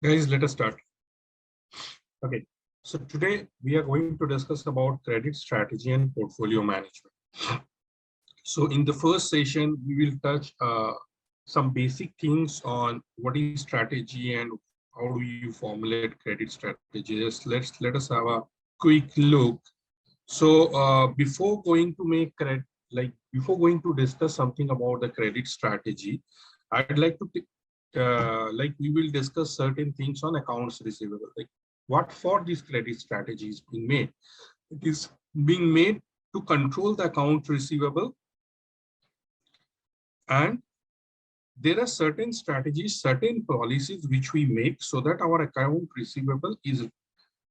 Guys, let us start. Okay, so today we are going to discuss about credit strategy and portfolio management. So in the first session, we will touch some basic things on what is strategy and how do you formulate credit strategies. Let us have a quick look. So before going to make credit, before going to discuss something about the credit strategy, I'd like to we will discuss certain things on accounts receivable. Like what for this credit strategy is being made. It is being made to control the account receivable, and there are certain strategies, certain policies which we make so that our account receivable is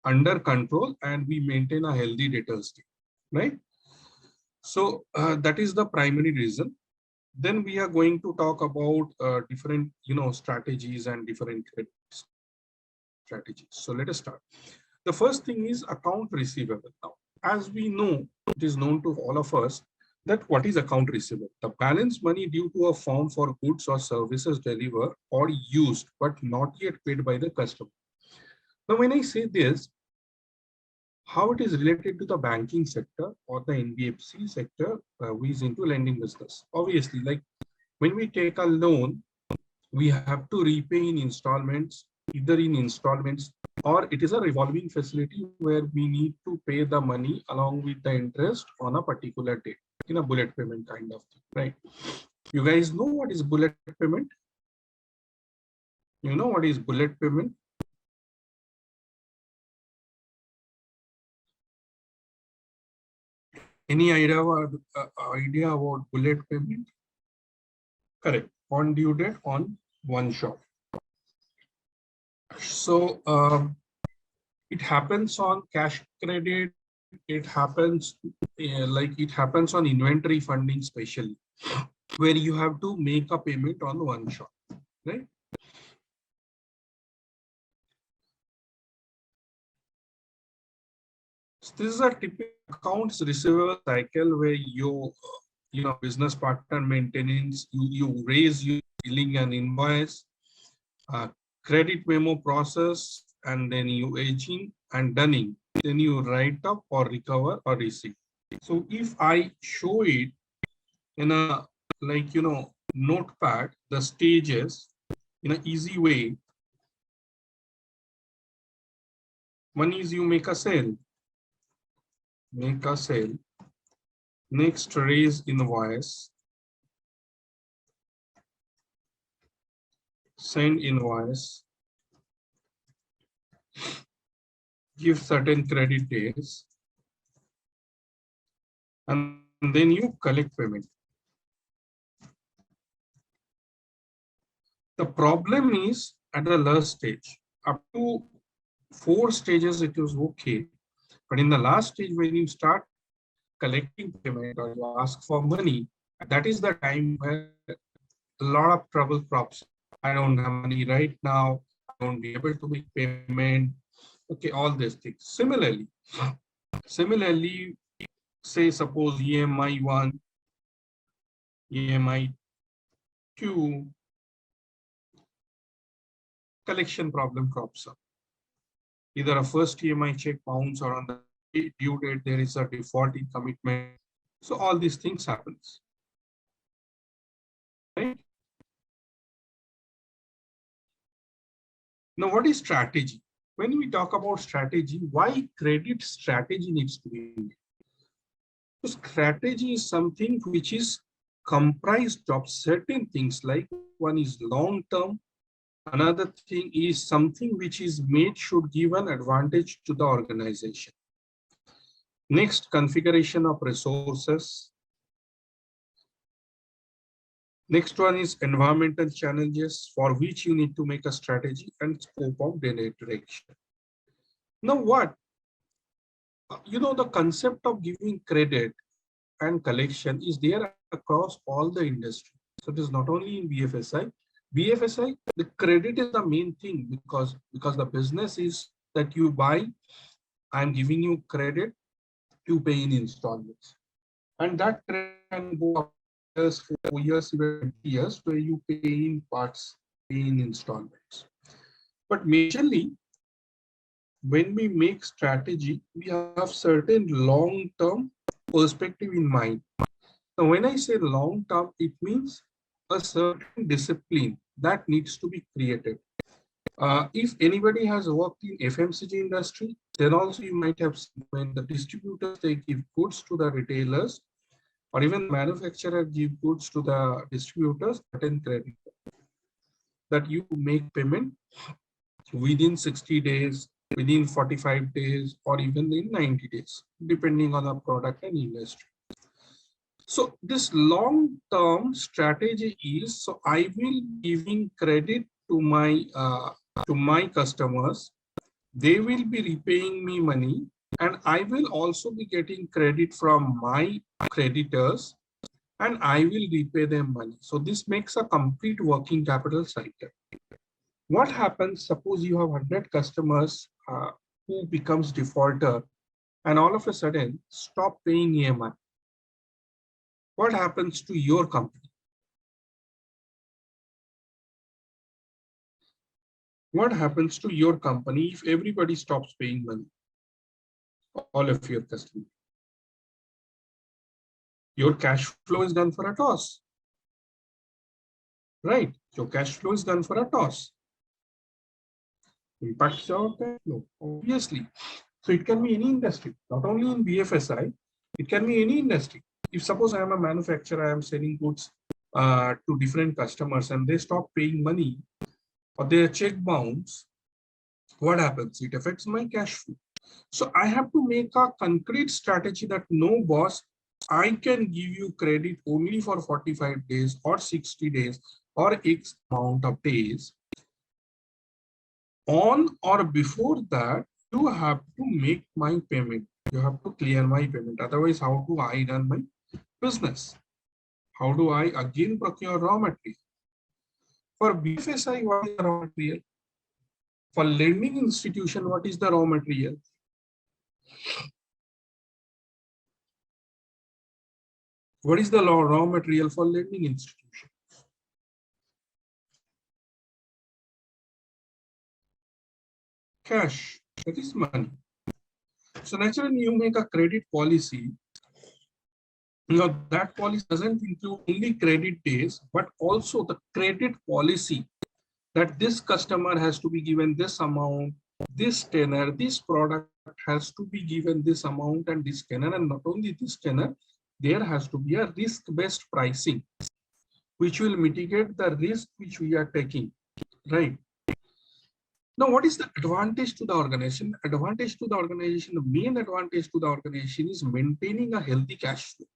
under control and we maintain a healthy debtor state, right? So that is the primary reason. Then we are going to talk about different, strategies and different credit strategies. So let us start. The first thing is account receivable. Now, as we know, it is known to all of us that what is account receivable? The balance money due to a firm for goods or services delivered or used, but not yet paid by the customer. Now, when I say this, how it is related to the banking sector or the NBFC sector, who is into lending business. Obviously, like when we take a loan, we have to repay in installments, either in installments or it is a revolving facility where we need to pay the money along with the interest on a particular date in a bullet payment kind of thing, right? You guys know what is bullet payment? You know what is bullet payment? Any idea about bullet payment? Correct. On due date on one shot. So it happens on cash credit. It happens it happens on inventory funding, especially where you have to make a payment on one shot, right? So this is a typical accounts receivable cycle where business partner maintenance, you raise your billing and invoice, credit memo process, and then you aging and dunning. Then you write up or recover or receive. So if I show it in a notepad, the stages in an easy way. One is you make a sale. Next, raise invoice, send invoice, give certain credit days, and then you collect payment. The problem is at the last stage. Up to 4 stages, it was okay. But in the last stage, when you start collecting payment or you ask for money, that is the time where a lot of trouble crops. I don't have money right now. I won't be able to make payment. Okay, all these things. Similarly, say suppose EMI 1, EMI 2, collection problem crops up. Either a first EMI check bounce or on the due date there is a default in commitment. So all these things happens. Right? Now, what is strategy? When we talk about strategy, why credit strategy needs to be made? So strategy is something which is comprised of certain things, like one is long term, another thing is something which is made should give an advantage to the organization. Next, configuration of resources. Next one is environmental challenges for which you need to make a strategy and scope of direction. Now what? The concept of giving credit and collection is there across all the industry. So it is not only in BFSI. BFSI, the credit is the main thing because the business is that you buy, I'm giving you credit to pay in installments. And that credit can go up years, 4 years, even 20 years, where you pay in parts, pay in installments. But majorly, when we make strategy, we have certain long-term perspective in mind. Now, when I say long-term, it means a certain discipline that needs to be created. If anybody has worked in FMCG industry, then also you might have seen when the distributors, they give goods to the retailers, or even manufacturer give goods to the distributors, certain credit that you make payment within 60 days, within 45 days, or even in 90 days, depending on the product and industry. So this long-term strategy is, so I will be giving credit to my customers. They will be repaying me money, and I will also be getting credit from my creditors, and I will repay them money. So this makes a complete working capital cycle. What happens, suppose you have 100 customers who becomes defaulter and all of a sudden stop paying EMI. What happens to your company? What happens to your company if everybody stops paying money? All of your customers. Your cash flow is done for a toss. Right? Your cash flow is done for a toss. Impacts your cash flow, obviously. So it can be any industry, not only in BFSI, it can be any industry. If suppose I am a manufacturer, I am selling goods to different customers and they stop paying money or their check bounce, what happens? It affects my cash flow. So I have to make a concrete strategy that no, boss, I can give you credit only for 45 days or 60 days or X amount of days. On or before that, you have to make my payment. You have to clear my payment. Otherwise, how do I run my business? How do I again procure raw material? For BFSI, what is the raw material? For lending institution, what is the raw material? What is the raw material for lending institution? Cash, that is money. So naturally, you make a credit policy. Now that policy doesn't include only credit days, but also the credit policy that this customer has to be given this amount, this tenor, this product has to be given this amount and this tenor, and not only this tenor, there has to be a risk-based pricing, which will mitigate the risk which we are taking, right? Now, what is the advantage to the organization? Advantage to the organization, the main advantage to the organization is maintaining a healthy cash flow.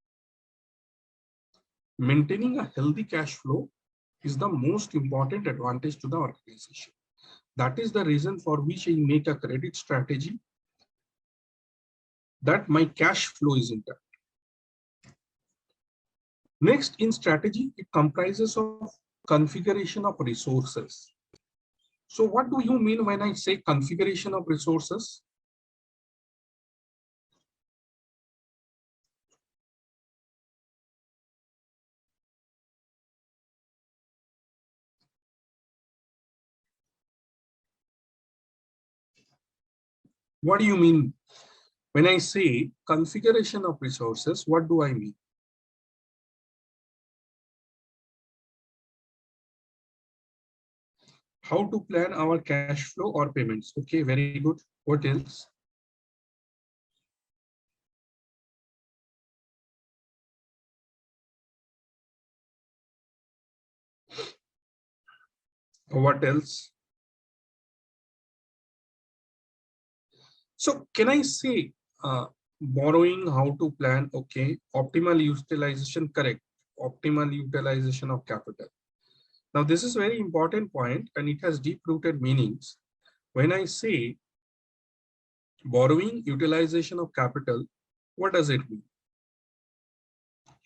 Maintaining a healthy cash flow is the most important advantage to the organization. That is the reason for which I make a credit strategy that my cash flow is intact. Next, in strategy, it comprises of configuration of resources. So what do you mean when I say configuration of resources? What do you mean? When I say configuration of resources, what do I mean? How to plan our cash flow or payments. Okay, very good. What else? What else? So can I say borrowing, how to plan? Okay, optimal utilization, correct. Optimal utilization of capital. Now, this is very important point and it has deep-rooted meanings. When I say borrowing, utilization of capital, what does it mean?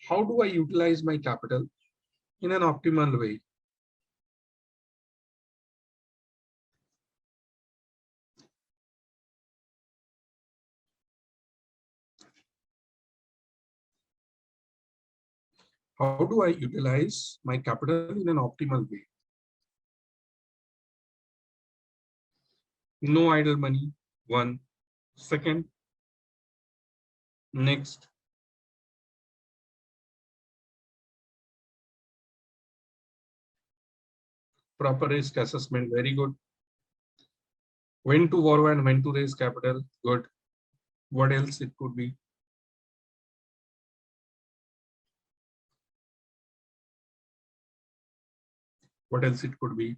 How do I utilize my capital in an optimal way? How do I utilize my capital in an optimal way? No idle money. One. Second. Next. Proper risk assessment. Very good. When to borrow and when to raise capital. Good. What else it could be? What else it could be?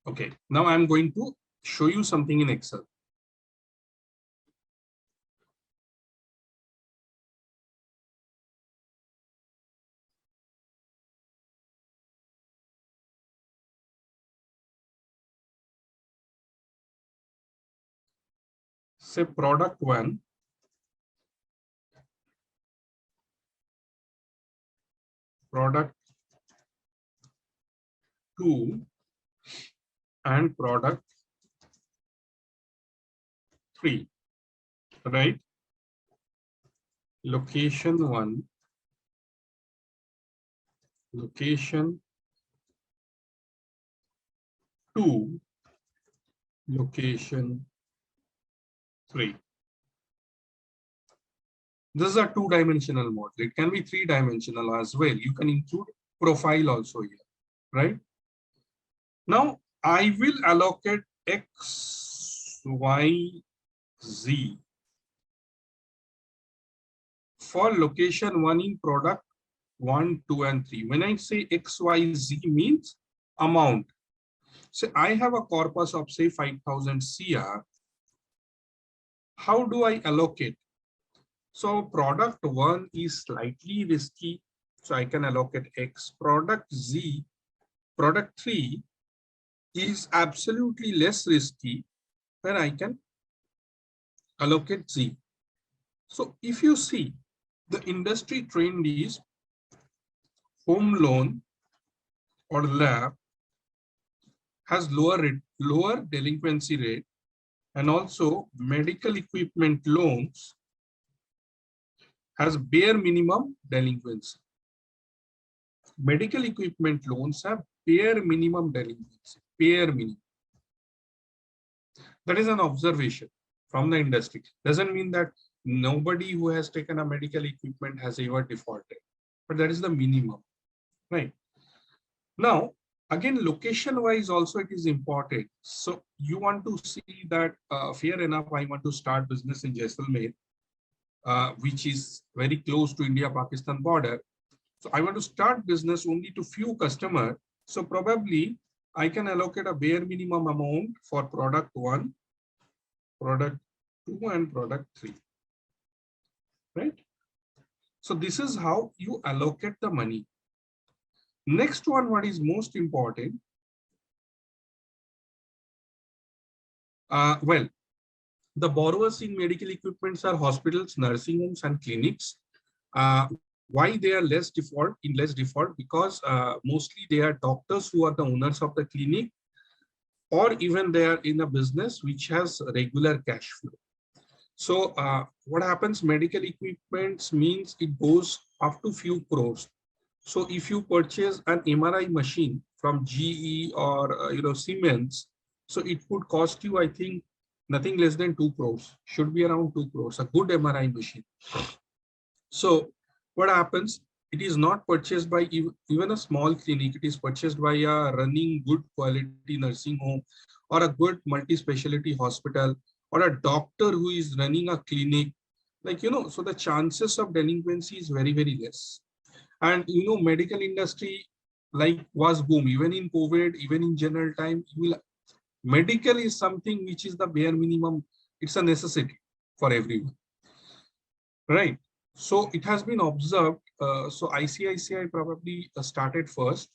Okay. Now I'm going to show you something in Excel. Say product one, product two, and product three, right? Location one, location two, location three. This is a two-dimensional model. It can be three-dimensional as well. You can include profile also here, right? Now, I will allocate X, Y, Z for location one in product 1, 2, and 3. When I say X, Y, Z means amount. So I have a corpus of say 5,000 CR. How do I allocate? So product one is slightly risky, so I can allocate X. Product Z, product three is absolutely less risky, where I can allocate Z. So if you see, the industry trend is home loan or LAP has lower delinquency rate, and also medical equipment loans has bare minimum delinquency. Medical equipment loans have bare minimum delinquency, bare minimum. That is an observation from the industry. Doesn't mean that nobody who has taken a medical equipment has ever defaulted, but that is the minimum, right? Now, again, location wise also it is important. So you want to see that fair enough, I want to start business in Jaisalmer, which is very close to India-Pakistan border. So I want to start business only to few customers. So probably I can allocate a bare minimum amount for product one, product two, and product three, right? So this is how you allocate the money. Next one, what is most important? Well, the borrowers in medical equipments are hospitals, nursing homes, and clinics. Why they are less default? Because mostly they are doctors who are the owners of the clinic, or even they are in a business which has regular cash flow. So what happens? Medical equipments means it goes up to few crores. So if you purchase an MRI machine from GE or Siemens, so it would cost you, I think, nothing less than 2 crores. Should be around 2 crores. A good MRI machine. So what happens? It is not purchased by even a small clinic. It is purchased by a running good quality nursing home or a good multi-specialty hospital or a doctor who is running a clinic. So the chances of delinquency is very, very less. And medical industry was boom. Even in COVID, even in general time, medical is something which is the bare minimum. It's a necessity for everyone, right? So it has been observed. So ICICI probably started first.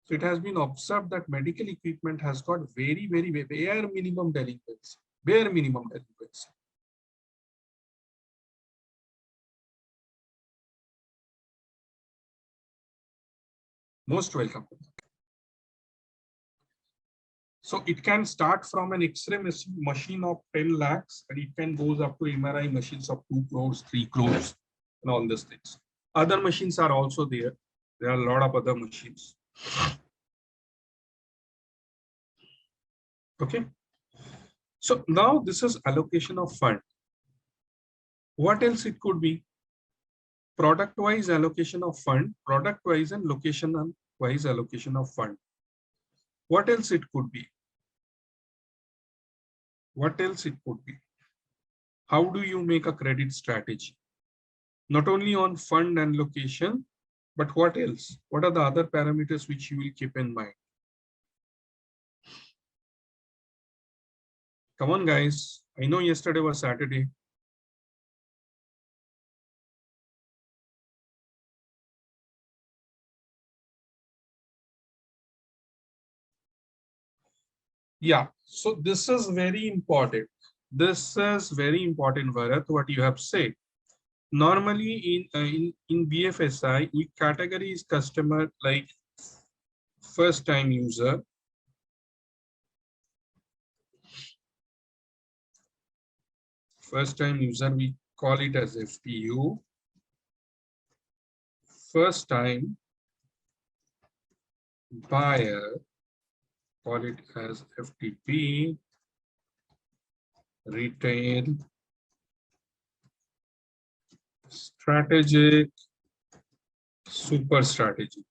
So it has been observed that medical equipment has got very, very bare minimum delinquency. Bare minimum delinquency. Most welcome. So it can start from an X-ray machine of 10 lakhs, and it can goes up to MRI machines of 2 crores, 3 crores, and all these things. Other machines are also there. There are a lot of other machines. Okay. So now this is allocation of fund. What else it could be? Product wise allocation of fund, product wise and location wise allocation of fund. What else it could be? What else it could be? How do you make a credit strategy? Not only on fund and location, but what else? What are the other parameters which you will keep in mind? Come on, guys. I know yesterday was Saturday. Yeah, so this is very important. This is very important, Bharat, what you have said. Normally in BFSI, we categorize customer like first time user, we call it as FTU, first time buyer, call it as FTP, retail, strategic, super strategic,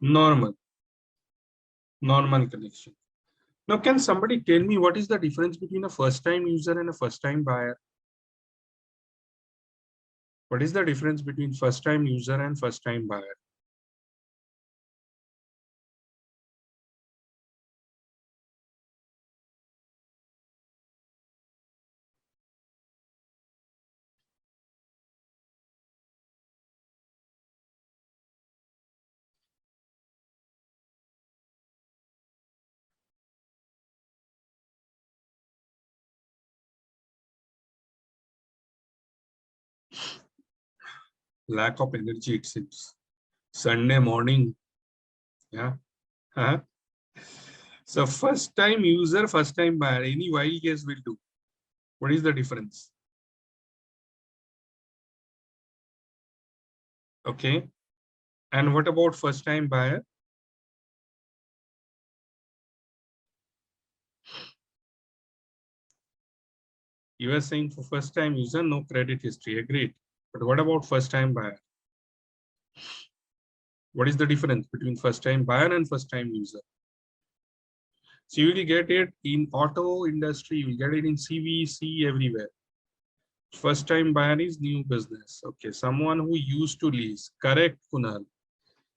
normal connection. Now, can somebody tell me what is the difference between a first time user and a first time buyer? What is the difference between first time user and first time buyer? Lack of energy, it seems. Sunday morning. Yeah. Huh? So first time user, first time buyer, any wild guess will do. What is the difference? Okay. And what about first time buyer? You are saying for first time user, no credit history. Agreed. But what about first time buyer? What is the difference between first time buyer and first time user? So you will get it in auto industry, you will get it in CVC everywhere. First time buyer is new business. Okay, someone who used to lease. Correct, Kunal.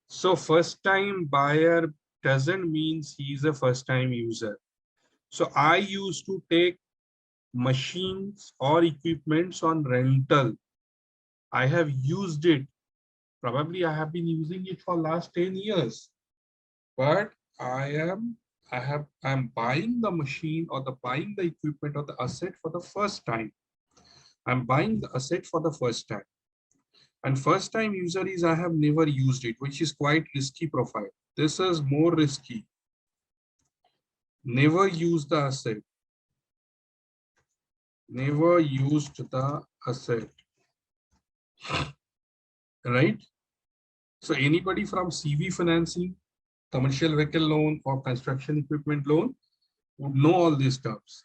So first time buyer doesn't mean he's a first time user. So I used to take machines or equipments on rental. I have used it. Probably I have been using it for last 10 years. But I'm buying the machine or buying the equipment or the asset for the first time. I'm buying the asset for the first time. And first time user is I have never used it, which is quite risky profile. This is more risky. Never use the asset. Never used the asset. Right? So anybody from CV financing, commercial vehicle loan or construction equipment loan would know all these terms.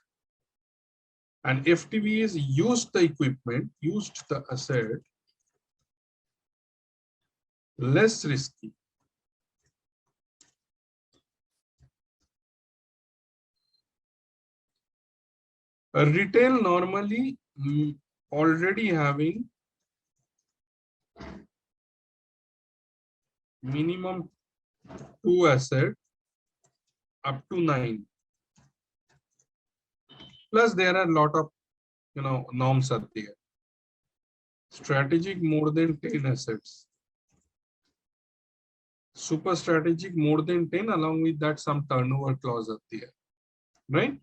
And FTV is used the equipment, used the asset, less risky. A retail normally already having minimum 2 assets up to 9. Plus there are a lot of norms are there. Strategic more than 10 assets. Super strategic more than 10, along with that some turnover clause are there. Right?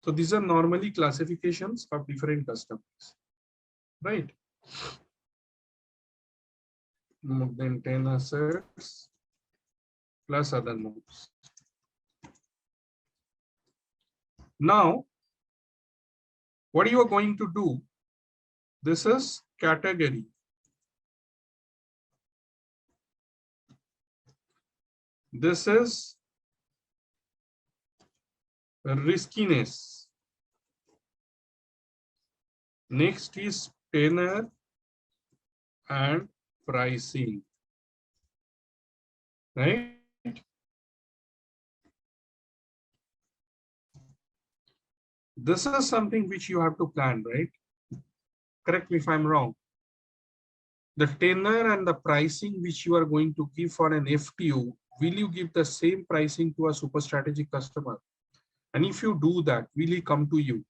So these are normally classifications of different customers. Right? More than 10 assets plus other norms. Now, what you are going to do? This is category. This is riskiness. Next is tenor and pricing, right? This is something which you have to plan, right? Correct me if I'm wrong. The tenor and the pricing which you are going to give for an FTU, will you give the same pricing to a super strategic customer? And if you do that, will he come to you?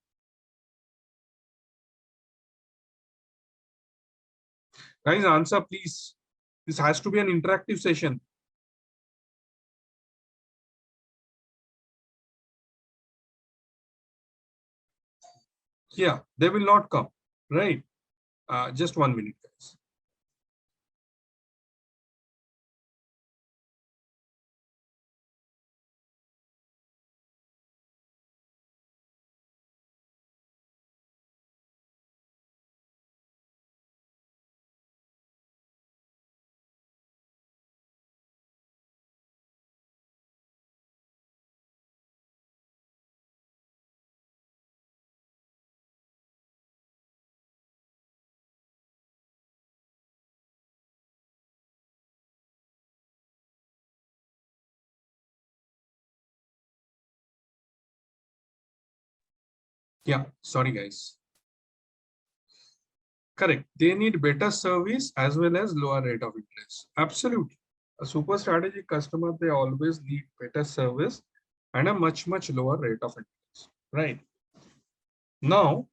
Guys, answer please. This has to be an interactive session. Yeah, they will not come, right? Just 1 minute, guys. Yeah, sorry, guys. Correct. They need better service as well as lower rate of interest. Absolutely. A super strategic customer, they always need better service and a much, much lower rate of interest. Right. Now,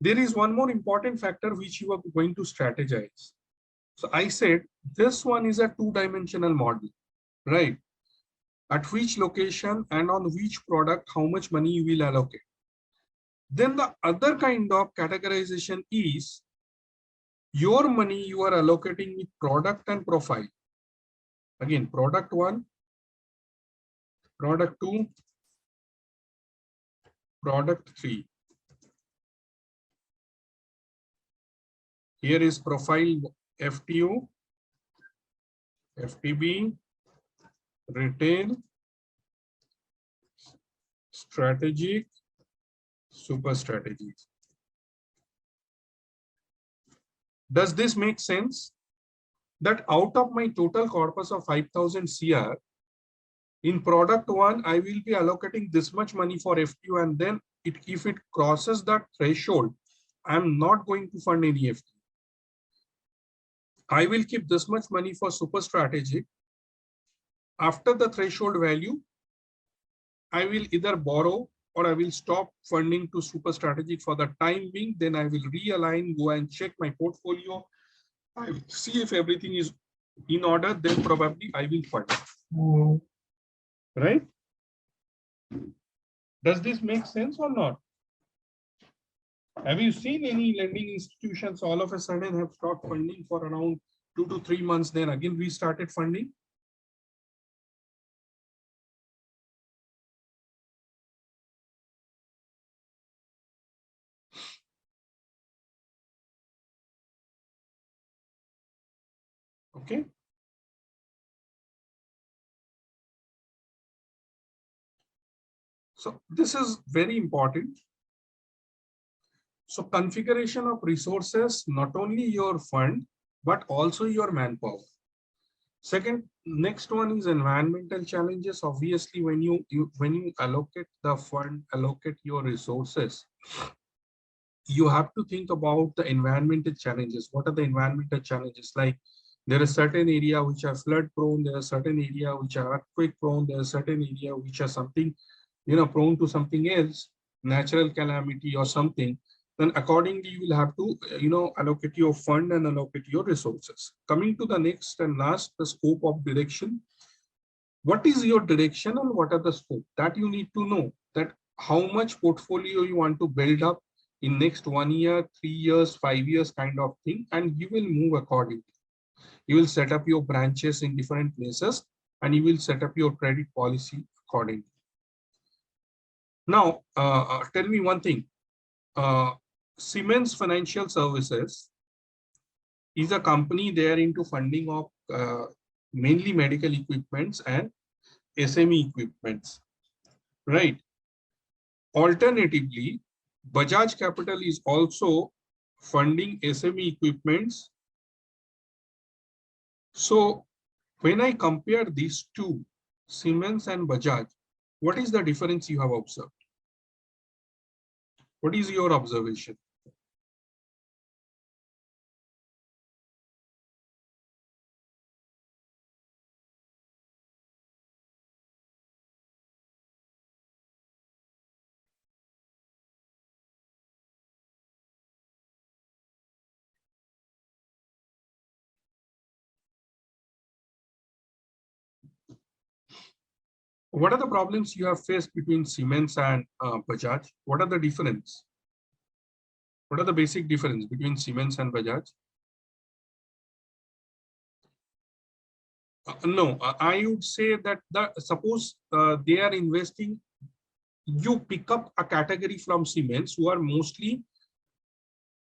there is one more important factor which you are going to strategize. So I said this one is a two-dimensional model, right? At which location and on which product, how much money you will allocate. Then the other kind of categorization is your money you are allocating with product and profile. Again, product one, product two, product three. Here is profile FTO, FTB, retail, strategic, super strategy. Does this make sense? That out of my total corpus of 5,000 CR, in product one, I will be allocating this much money for FTO, and then if it crosses that threshold, I'm not going to fund any FTO. I will keep this much money for super strategic. After the threshold value, I will either borrow or I will stop funding to super strategic for the time being. Then I will realign, go and check my portfolio. I will see if everything is in order, then probably I will fund. Right? Does this make sense or not? Have you seen any lending institutions all of a sudden have stopped funding for around 2 to 3 months, then again we started funding? Okay. So this is very important. So configuration of resources, not only your fund, but also your manpower. Second, next one is environmental challenges. Obviously, when you allocate the fund, allocate your resources, you have to think about the environmental challenges. What are the environmental challenges? Like there are certain area which are flood prone, there are certain area which are earthquake prone, there are certain area which are something, prone to something else, natural calamity or something. Then accordingly, you will have to, allocate your fund and allocate your resources. Coming to the next and last, the scope of direction. What is your direction and what are the scope? That you need to know, that how much portfolio you want to build up in next 1 year, 3 years, 5 years kind of thing, and you will move accordingly. You will set up your branches in different places and you will set up your credit policy accordingly. Now, tell me one thing. Siemens Financial Services is a company. They are into funding of mainly medical equipments and SME equipments, right? Alternatively, Bajaj Capital is also funding SME equipments. So when I compare these two, Siemens and Bajaj, what is the difference you have observed? What is your observation? What are the problems you have faced between Siemens and Bajaj? What are the difference? What are the basic difference between Siemens and Bajaj? No, I would say that suppose they are investing, you pick up a category from Siemens who are mostly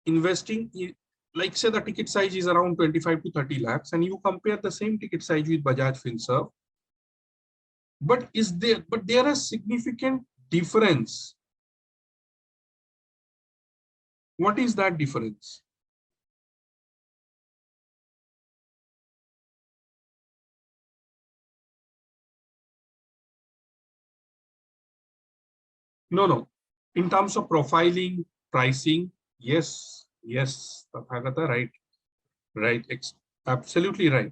investing in, like say the ticket size is around 25 to 30 lakhs, and you compare the same ticket size with Bajaj Finserv. But there are significant difference. What is that difference? No. In terms of profiling, pricing, yes, yes, Tathagata, right, right, absolutely right.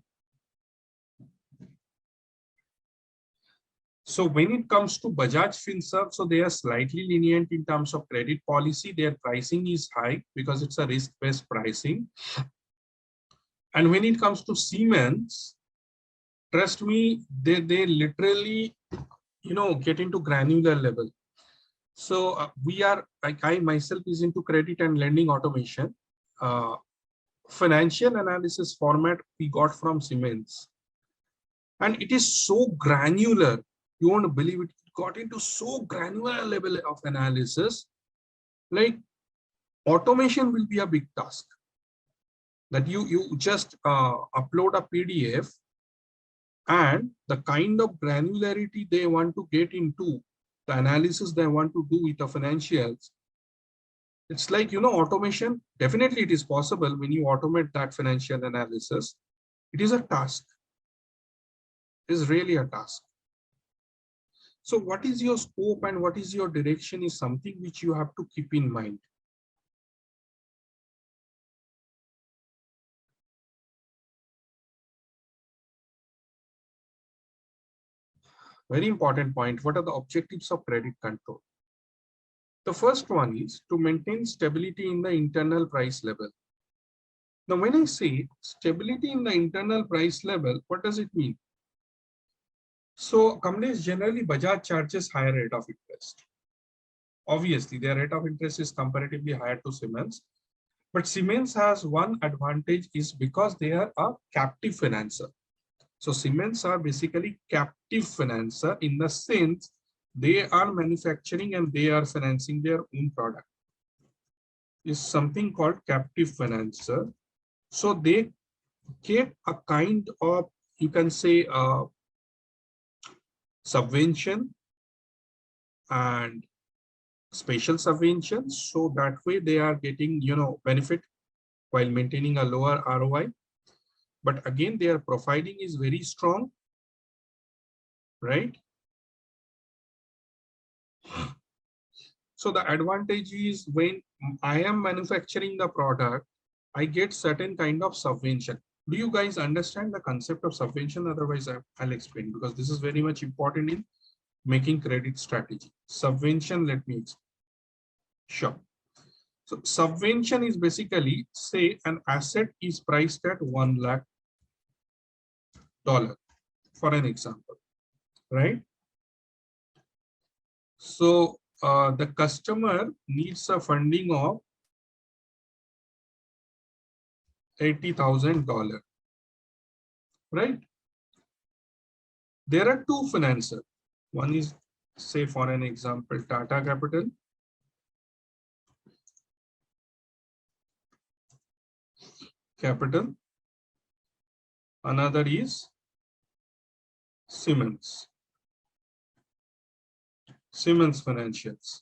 So when it comes to Bajaj Finserv, so they are slightly lenient in terms of credit policy. Their pricing is high because it's a risk-based pricing. And when it comes to Siemens, trust me, they literally, get into granular level. So we are, like I myself is into credit and lending automation. Financial analysis format we got from Siemens. And it is so granular. You won't believe it. It got into so granular level of analysis. Like automation will be a big task. That you just upload a PDF, and the kind of granularity they want to get into, the analysis they want to do with the financials, it's like, automation, definitely it is possible when you automate that financial analysis. It is a task. It is really a task. So what is your scope and what is your direction is something which you have to keep in mind. Very important point. What are the objectives of credit control? The first one is to maintain stability in the internal price level. Now, when I say stability in the internal price level, what does it mean? So companies generally, Bajaj charges higher rate of interest. Obviously, their rate of interest is comparatively higher to Siemens. But Siemens has one advantage is because they are a captive financer. So Siemens are basically captive financer in the sense they are manufacturing and they are financing their own product. Is something called captive financer. So they get a kind of, you can say, subvention and special subventions. So that way they are getting, benefit while maintaining a lower ROI. But again, their profiling is very strong, right? So the advantage is when I am manufacturing the product, I get certain kind of subvention. Do you guys understand the concept of subvention? Otherwise, I'll explain because this is very much important in making credit strategy. Subvention, let me explain. Sure. So subvention is basically, say an asset is priced at $1 lakh for an example, right? So the customer needs a funding of $80,000, right? There are two financiers. One is, say for an example, Tata Capital. Another is Siemens Financials.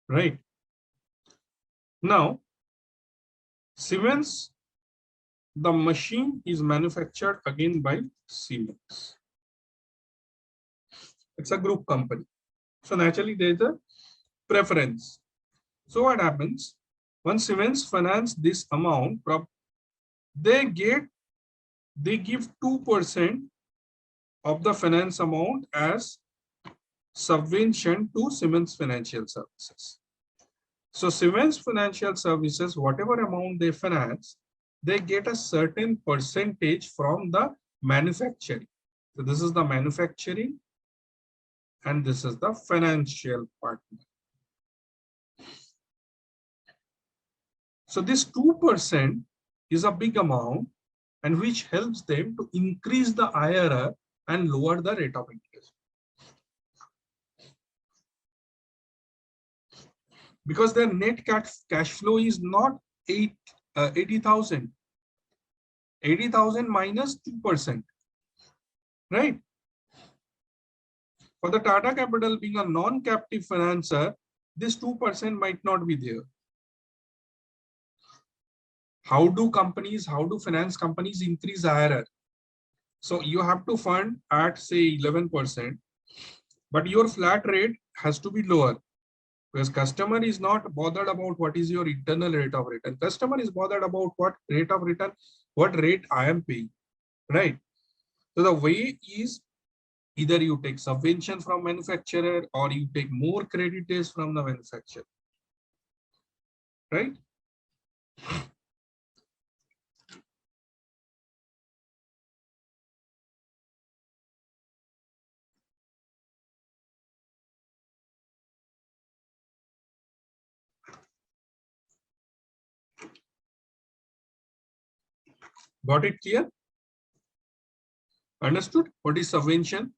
Right. Now, Siemens, the machine is manufactured again by Siemens. It's a group company. So naturally there is a preference. So what happens? Once Siemens finance this amount, they give 2% of the finance amount as subvention to Siemens Financial Services. So Siemens Financial Services, whatever amount they finance, they get a certain percentage from the manufacturing. So this is the manufacturing and this is the financial partner. So this 2% is a big amount and which helps them to increase the IRR and lower the rate of interest. Because their net cash flow is not 80,000. 80,000 minus 2%, right? For the Tata Capital being a non-captive financer, this 2% might not be there. How do finance companies increase IRR? So you have to fund at say 11%, but your flat rate has to be lower because customer is not bothered about what is your internal rate of return. Customer is bothered about what rate of return, what rate I am paying, right? So the way is either you take subvention from manufacturer or you take more credit days from the manufacturer, right? Got it clear? Understood? What is subvention?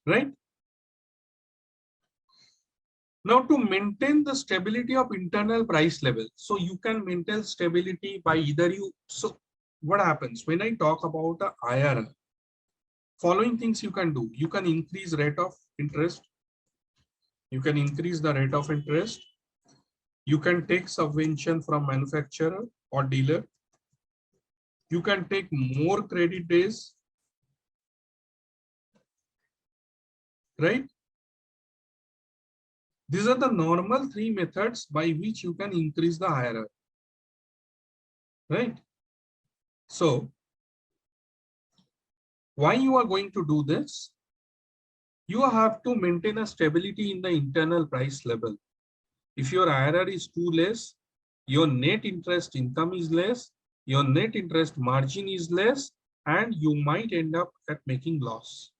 Right? Now to maintain the stability of internal price level. So you can maintain stability by either you. So what happens when I talk about the IRR? Following things you can do. You can increase rate of interest. You can increase the rate of interest. You can take subvention from manufacturer or dealer. You can take more credit days, right? These are the normal three methods by which you can increase the IRR, right? So why you are going to do this? You have to maintain a stability in the internal price level. If your IRR is too less, your net interest income is less, your net interest margin is less, and you might end up at making loss.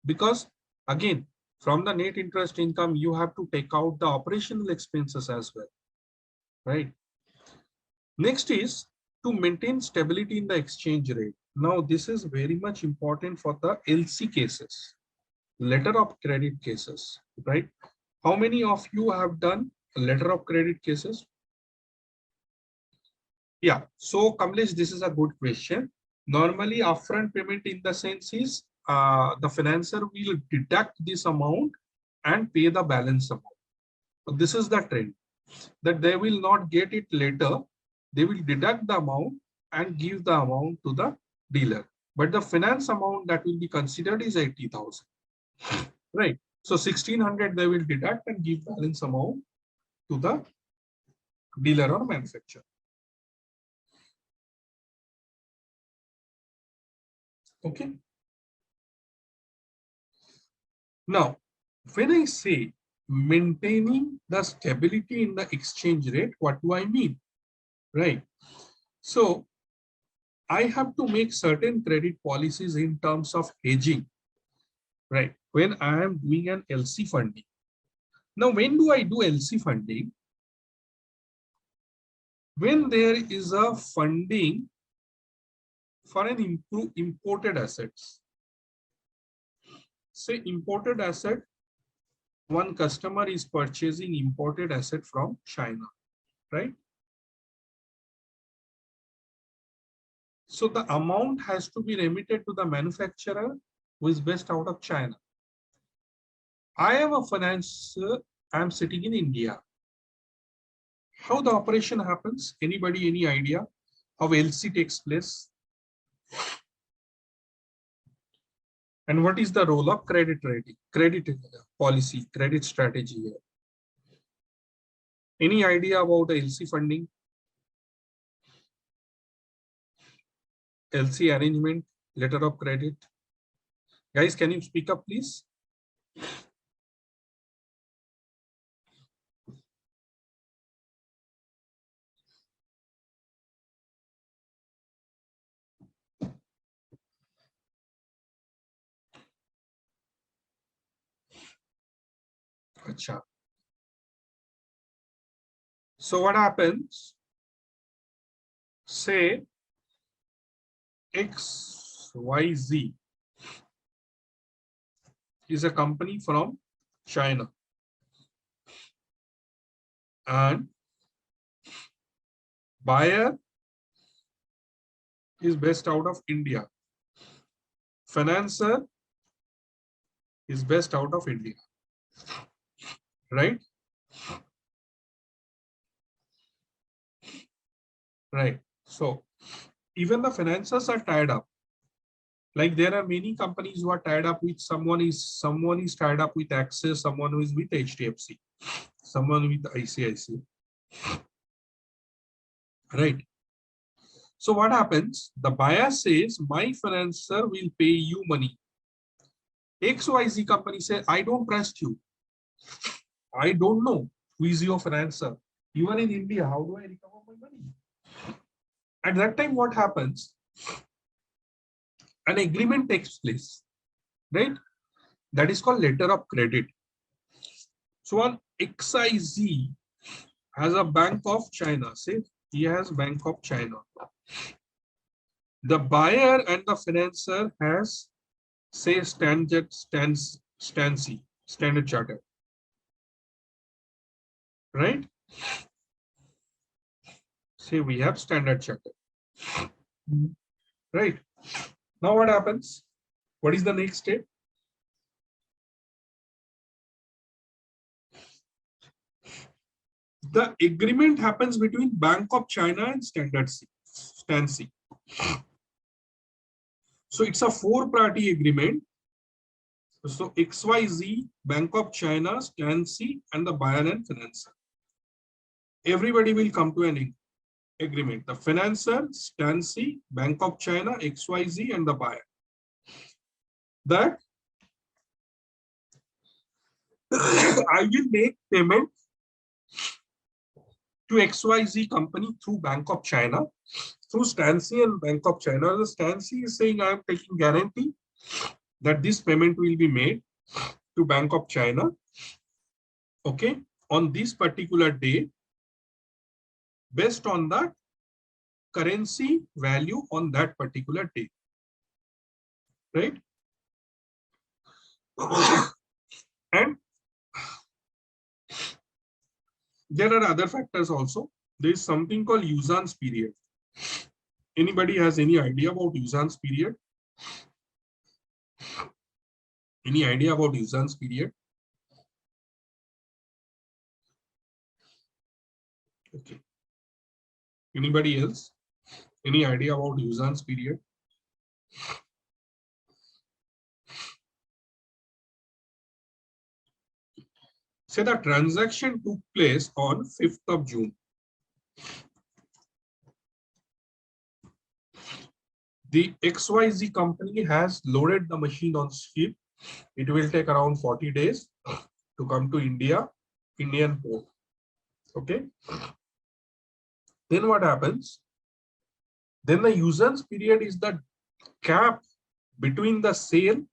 Because again, from the net interest income, you have to take out the operational expenses as well, right? Next is to maintain stability in the exchange rate. Now, this is very much important for the LC cases, letter of credit cases, right? How many of you have done a letter of credit cases? Yeah, so Kamlesh, this is a good question. Normally, upfront payment in the sense is the financer will deduct this amount and pay the balance amount. So this is the trend that they will not get it later. They will deduct the amount and give the amount to the dealer. But the finance amount that will be considered is 80,000, right? So 1,600 they will deduct and give balance amount to the dealer or manufacturer. Okay. Now, when I say maintaining the stability in the exchange rate, what do I mean? Right. So I have to make certain credit policies in terms of hedging, right? When I am doing an LC funding. Now, when do I do LC funding? When there is a funding for an imported assets. Say imported asset one customer is purchasing imported asset from China, right? So the amount has to be remitted to the manufacturer who is based out of China. I am a financer, I'm sitting in India. How the operation happens? Anybody, any idea how LC takes place? And what is the role of credit rating, credit policy, credit strategy here? Any idea about LC funding? LC arrangement, letter of credit? Guys, can you speak up, please? Achha. So what happens? Say XYZ is a company from China and buyer is based out of India. Financer is based out of India, right? Right. So even the financiers are tied up. Like there are many companies who are tied up with someone is tied up with Axis, someone who is with HDFC, someone with ICICI. Right. So what happens? The buyer says, my financer will pay you money. XYZ company says, I don't trust you. I don't know who is your financer. You are in India. How do I recover my money? At that time, what happens? An agreement takes place, right? That is called letter of credit. So one XIZ has a Bank of China. Say he has Bank of China. The buyer and the financer has, say, Standard Chartered, right? Say we have Standard Chartered, right? Now what happens? What is the next step? The agreement happens between Bank of China and Stancy. So it's a four-party agreement. So XYZ, Bank of China, Stancy, and the buyer and financer. Everybody will come to an agreement. The financer, Stancy, Bank of China, XYZ, and the buyer. That I will make payment to XYZ company through Bank of China, through Stancy and Bank of China. The Stancy is saying I am taking guarantee that this payment will be made to Bank of China, okay, on this particular day, based on the currency value on that particular day, right? And there are other factors also. There is something called usance period. Anybody has any idea about usance period? Any idea about usance period? Okay. Anybody else? Any idea about usance period? Say the transaction took place on 5th of June. The XYZ company has loaded the machine on ship. It will take around 40 days to come to Indian port. Okay. Then what happens? Then the usance period is the gap between the sale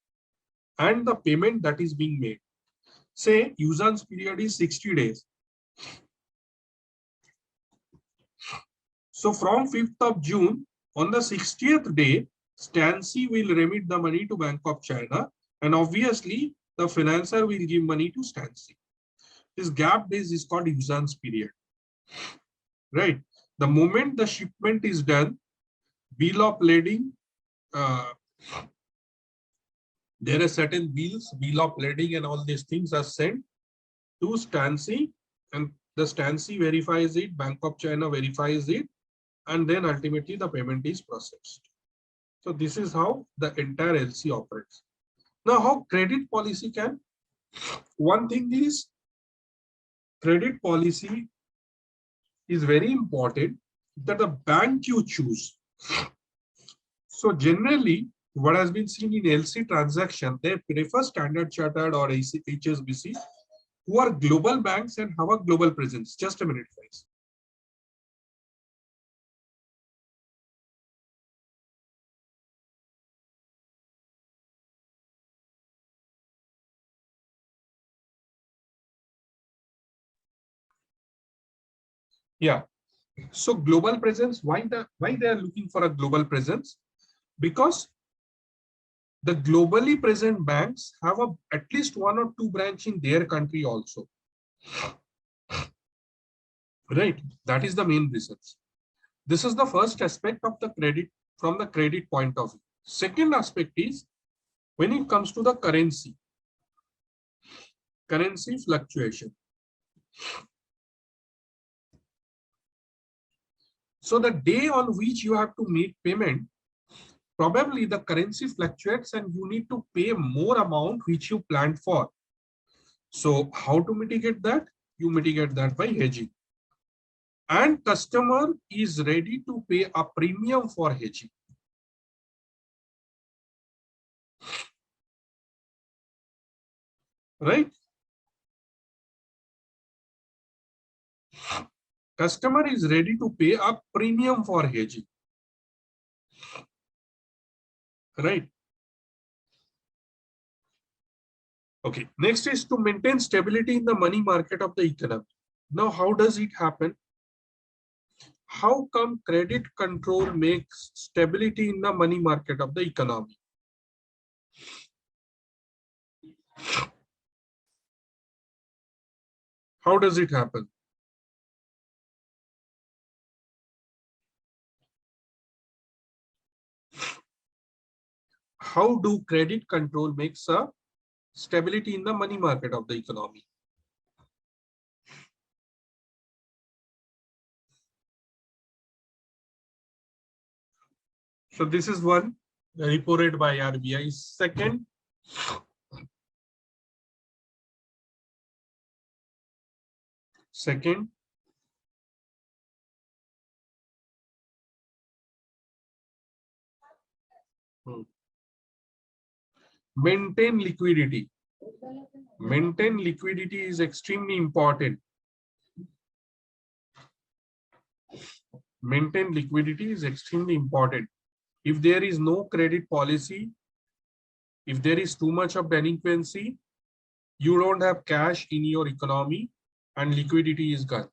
and the payment that is being made. Say usance period is 60 days. So from 5th of June, on the 60th day, Stancy will remit the money to Bank of China. And obviously, the financer will give money to Stancy. This gap days is called usance period, right? The moment the shipment is done, bill of lading, uh, there are certain bills, bill of lading and all these things are sent to Stancy, and the Stancy verifies it, Bank of China verifies it, and then ultimately the payment is processed. So this is how the entire LC operates. Now, how credit policy can? One thing is, credit policy is very important that the bank you choose. So generally, what has been seen in LC transaction, they prefer Standard Chartered or HSBC, who are global banks and have a global presence. Just a minute, guys. Yeah. So global presence, why they are looking for a global presence? Because the globally present banks have at least one or two branch in their country also. Right. That is the main reason. This is the first aspect of the credit from the credit point of view. Second aspect is when it comes to the currency fluctuation. So the day on which you have to make payment, probably the currency fluctuates and you need to pay more amount which you planned for. So how to mitigate that? You mitigate that by hedging. And customer is ready to pay a premium for hedging. Right? Customer is ready to pay a premium for hedging. Right? Okay. Next is to maintain stability in the money market of the economy. Now, how does it happen? How come credit control makes stability in the money market of the economy? How does it happen? How do credit control makes a stability in the money market of the economy? So this is one reported by RBI. Second, maintain liquidity. Maintain liquidity is extremely important. Maintain liquidity is extremely important. If there is no credit policy, if there is too much of delinquency, you don't have cash in your economy and liquidity is gone.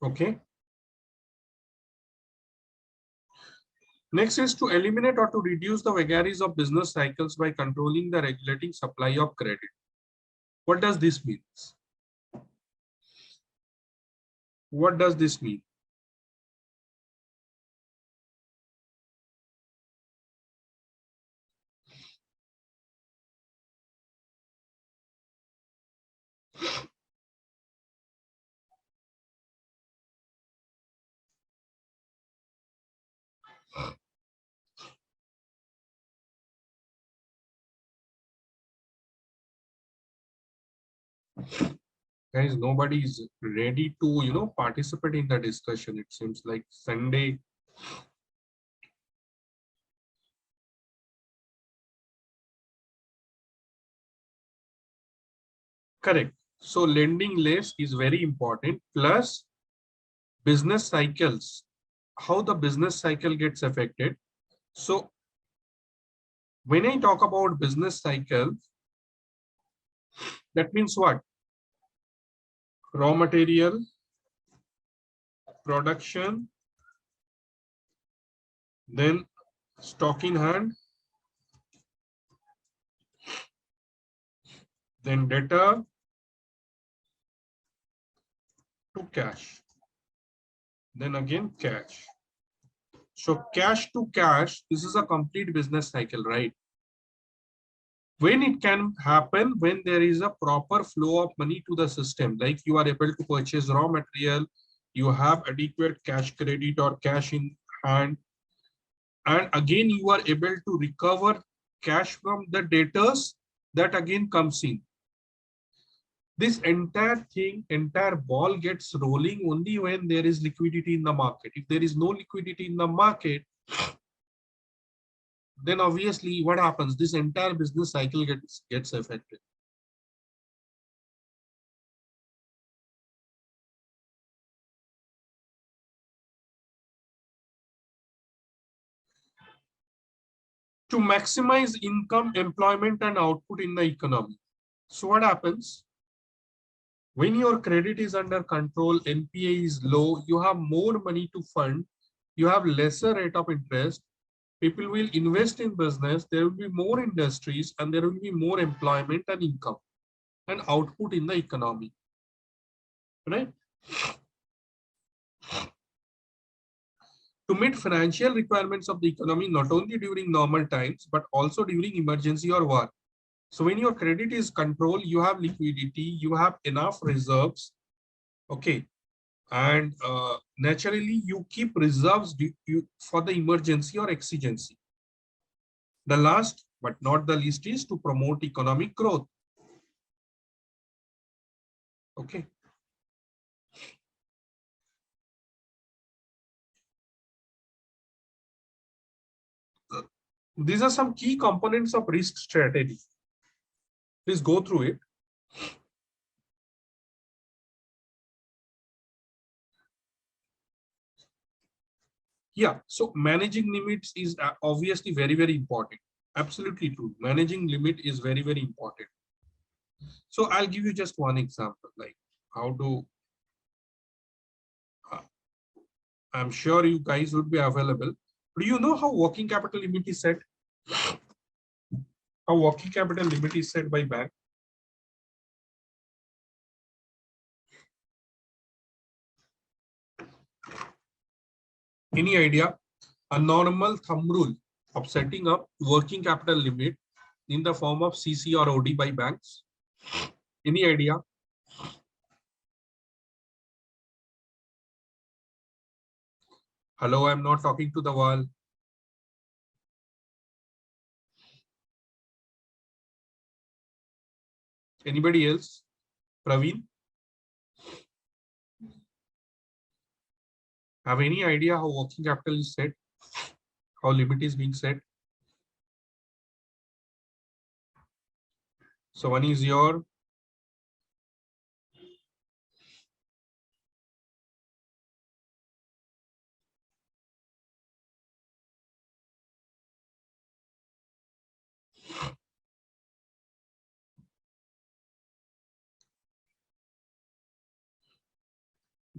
Okay. Next is to eliminate or to reduce the vagaries of business cycles by controlling the regulating supply of credit. What does this mean? What does this mean? Guys, nobody is ready to, participate in the discussion. It seems like Sunday. Correct. So lending less is very important. Plus business cycles, how the business cycle gets affected. So when I talk about business cycle, that means what? Raw material, production, then stock in hand, then debtor to cash, then again cash. So cash to cash, this is a complete business cycle, right? When it can happen, when there is a proper flow of money to the system, like you are able to purchase raw material, you have adequate cash credit or cash in hand, and again you are able to recover cash from the debtors, that again comes in. This entire thing, entire ball gets rolling only when there is liquidity in the market. If there is no liquidity in the market, then obviously what happens? This entire business cycle gets affected. To maximize income, employment, and output in the economy. So what happens? When your credit is under control, NPA is low, you have more money to fund, you have lesser rate of interest, people will invest in business, there will be more industries, and there will be more employment and income and output in the economy, right? To meet financial requirements of the economy, not only during normal times, but also during emergency or war. So when your credit is controlled, you have liquidity, you have enough reserves, okay? And naturally, you keep reserves for the emergency or exigency. The last but not the least is to promote economic growth. Okay. These are some key components of risk strategy. Please go through it. Yeah, so managing limits is obviously very, very important. Absolutely true. Managing limit is very, very important. So I'll give you just one example, like how to, I'm sure you guys would be available. Do you know how working capital limit is set? How working capital limit is set by bank? Any idea? A normal thumb rule of setting up working capital limit in the form of CC or OD by banks. Any idea? Hello, I'm not talking to the wall. Anybody else? Praveen? Have any idea how working capital is set? How limit is being set? So one is your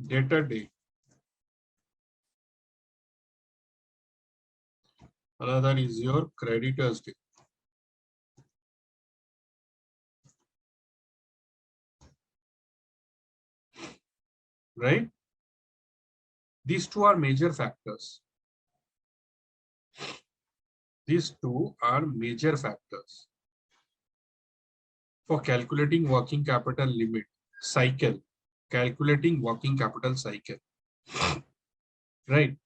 debtor day. Another is your creditors day. Right? These two are major factors. These two are major factors for calculating working capital limit cycle, calculating working capital cycle, right?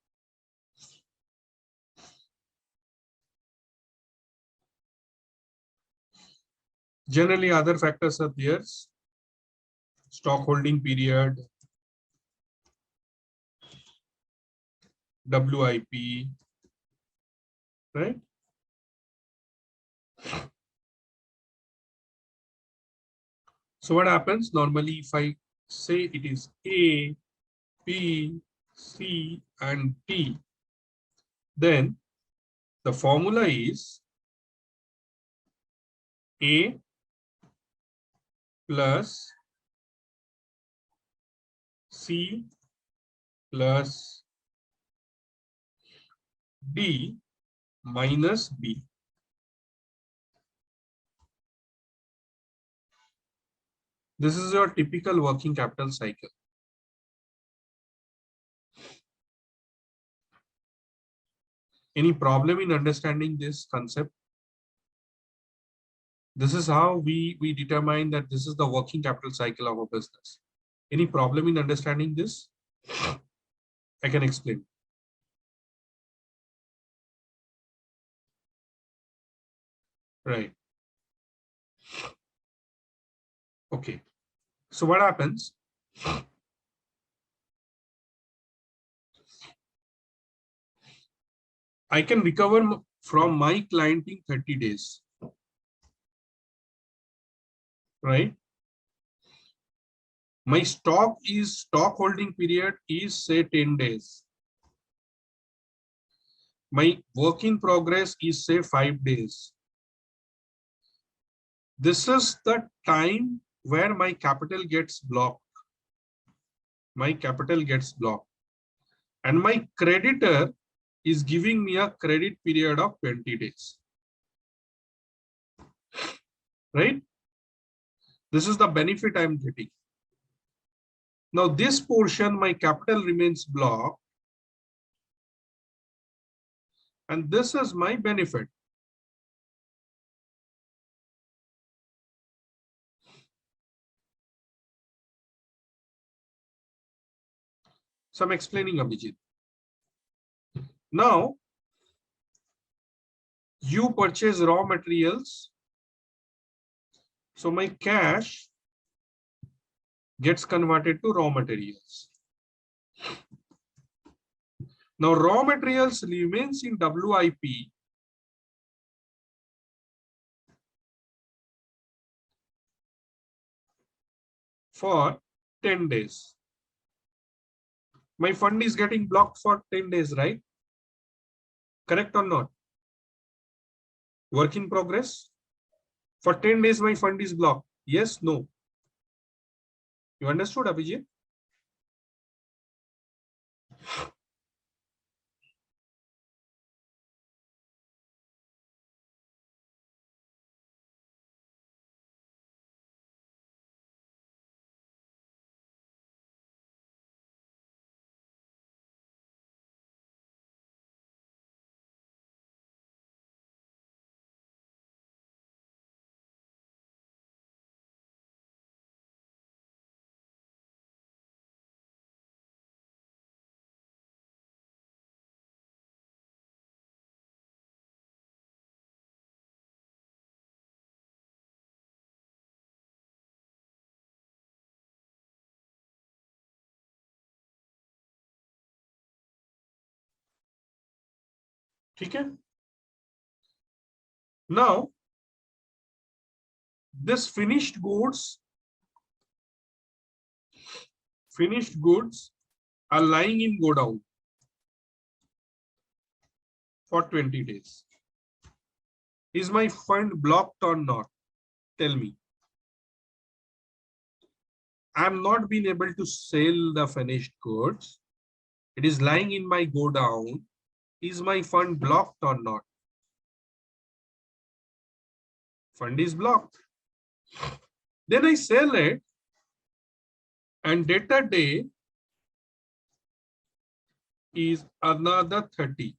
Generally, other factors are there. Stock holding period, WIP, right? So what happens normally if I say it is A, B, C, and D, then the formula is A plus C plus D minus B. This is your typical working capital cycle. Any problem in understanding this concept? This is how we determine that this is the working capital cycle of a business. Any problem in understanding this? I can explain. Right. Okay. So what happens? I can recover from my client in 30 days. Right. My stock holding period is say 10 days. My work in progress is say 5 days. This is the time where my capital gets blocked. My capital gets blocked. And my creditor is giving me a credit period of 20 days. Right? This is the benefit I'm getting. Now this portion, my capital remains blocked. And this is my benefit. So I'm explaining, Abhijit. Now, you purchase raw materials. So my cash gets converted to raw materials. Now raw materials remains in WIP for 10 days. My fund is getting blocked for 10 days, right? Correct or not? Work in progress. For 10 days, my fund is blocked. Yes, no. You understood, Abhijit? Okay. Now, this finished goods are lying in godown for 20 days. Is my fund blocked or not? Tell me. I'm not being able to sell the finished goods. It is lying in my godown. Is my fund blocked or not? Fund is blocked. Then I sell it, and debtor day is another 30.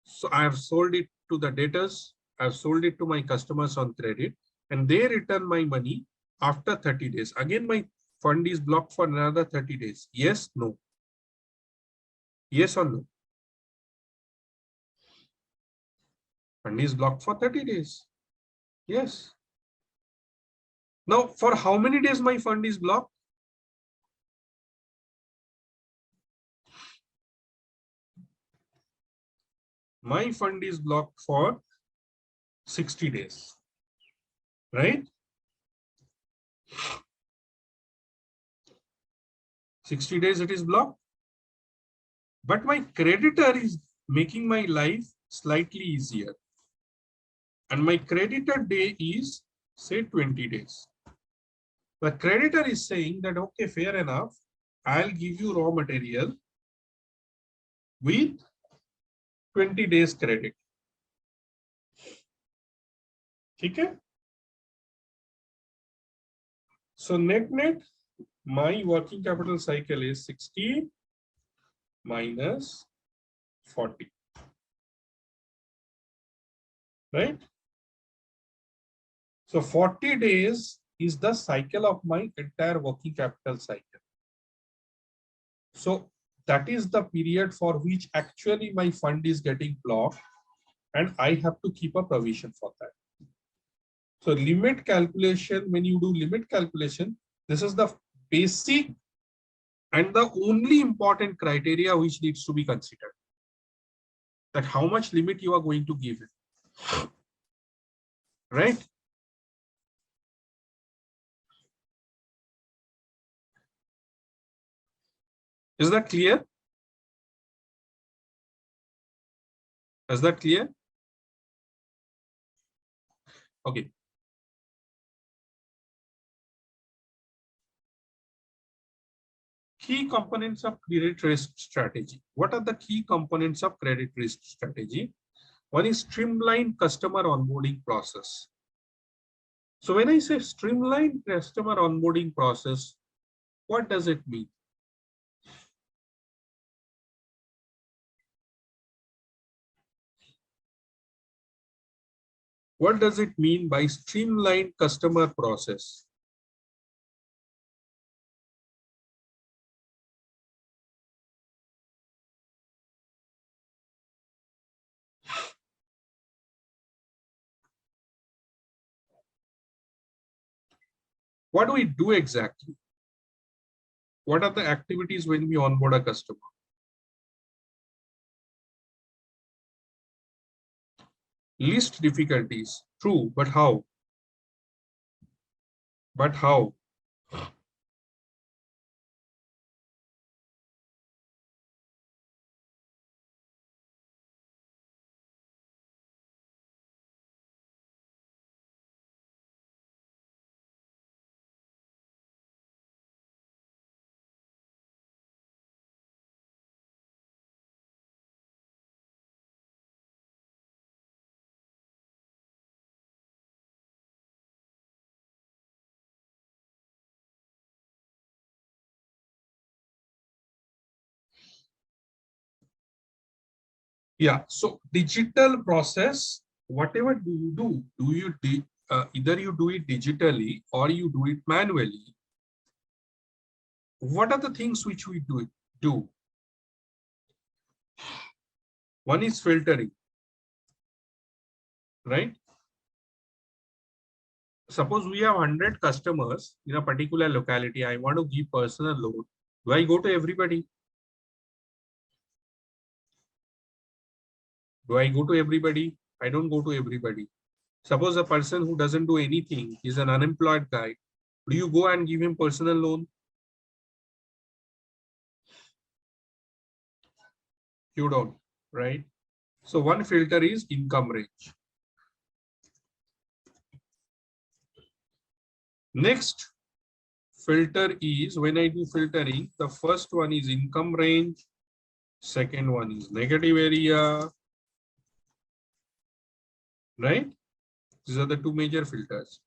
So I have sold it to the debtors. I have sold it to my customers on credit, and they return my money after 30 days. Again, my fund is blocked for another 30 days. Yes, no. Yes or no? Fund is blocked for 30 days. Yes. Now, for how many days my fund is blocked? My fund is blocked for 60 days. Right? 60 days it is blocked. But my creditor is making my life slightly easier. And my creditor day is, say, 20 days. The creditor is saying that, okay, fair enough. I'll give you raw material with 20 days credit. Okay? So net, my working capital cycle is 60 minus 40. Right? So 40 days is the cycle of my entire working capital cycle. So that is the period for which actually my fund is getting blocked, and I have to keep a provision for that. So limit calculation, when you do limit calculation, this is the basic and the only important criteria which needs to be considered. That how much limit you are going to give it. Right? Is that clear? Is that clear? Okay. Key components of credit risk strategy. What are the key components of credit risk strategy? One is streamlined customer onboarding process. So when I say streamlined customer onboarding process, what does it mean? What does it mean by streamlined customer process? What do we do exactly? What are the activities when we onboard a customer? List difficulties. True, but how? But how? Yeah, so digital process, whatever do you either you do it digitally or you do it manually. What are the things which we do? One is filtering, right? Suppose we have 100 customers in a particular locality. I want to give personal loan. Do I go to everybody? Do I go to everybody? I don't go to everybody. Suppose a person who doesn't do anything is an unemployed guy. Do you go and give him personal loan? You don't, right? So one filter is income range. Next filter is, when I do filtering, the first one is income range. Second one is negative area, right? These are the two major filters.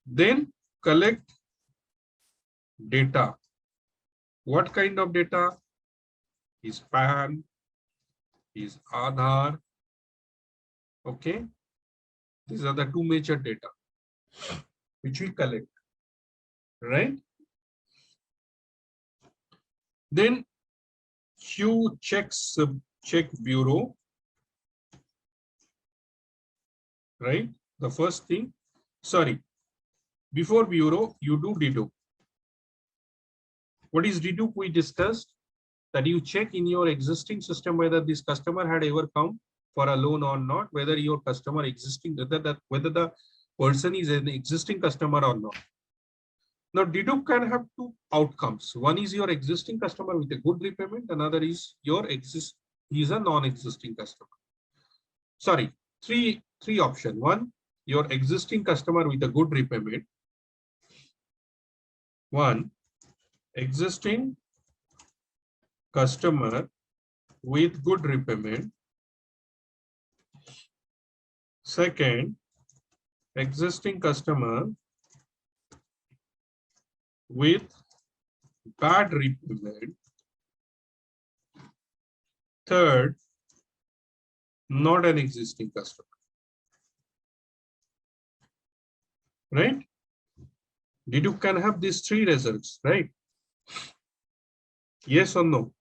Then collect data. What kind of data? Is PAN, is Aadhaar. Okay. These are the two major data which we collect, right? Then you check bureau, right? The first thing, sorry, before bureau, you do dedupe. What is dedupe? We discussed that you check in your existing system whether this customer had ever come for a loan or not, whether your customer existing, whether the person is an existing customer or not. Now, dedupe can have two outcomes. One is your existing customer with a good repayment. Another is he's a non-existing customer. Sorry, three option. One, your existing customer with a good repayment. One, existing customer with good repayment. Second, existing customer with bad repayment. Third, not an existing customer. Right? Dedupe can have these three results, right? Yes or no?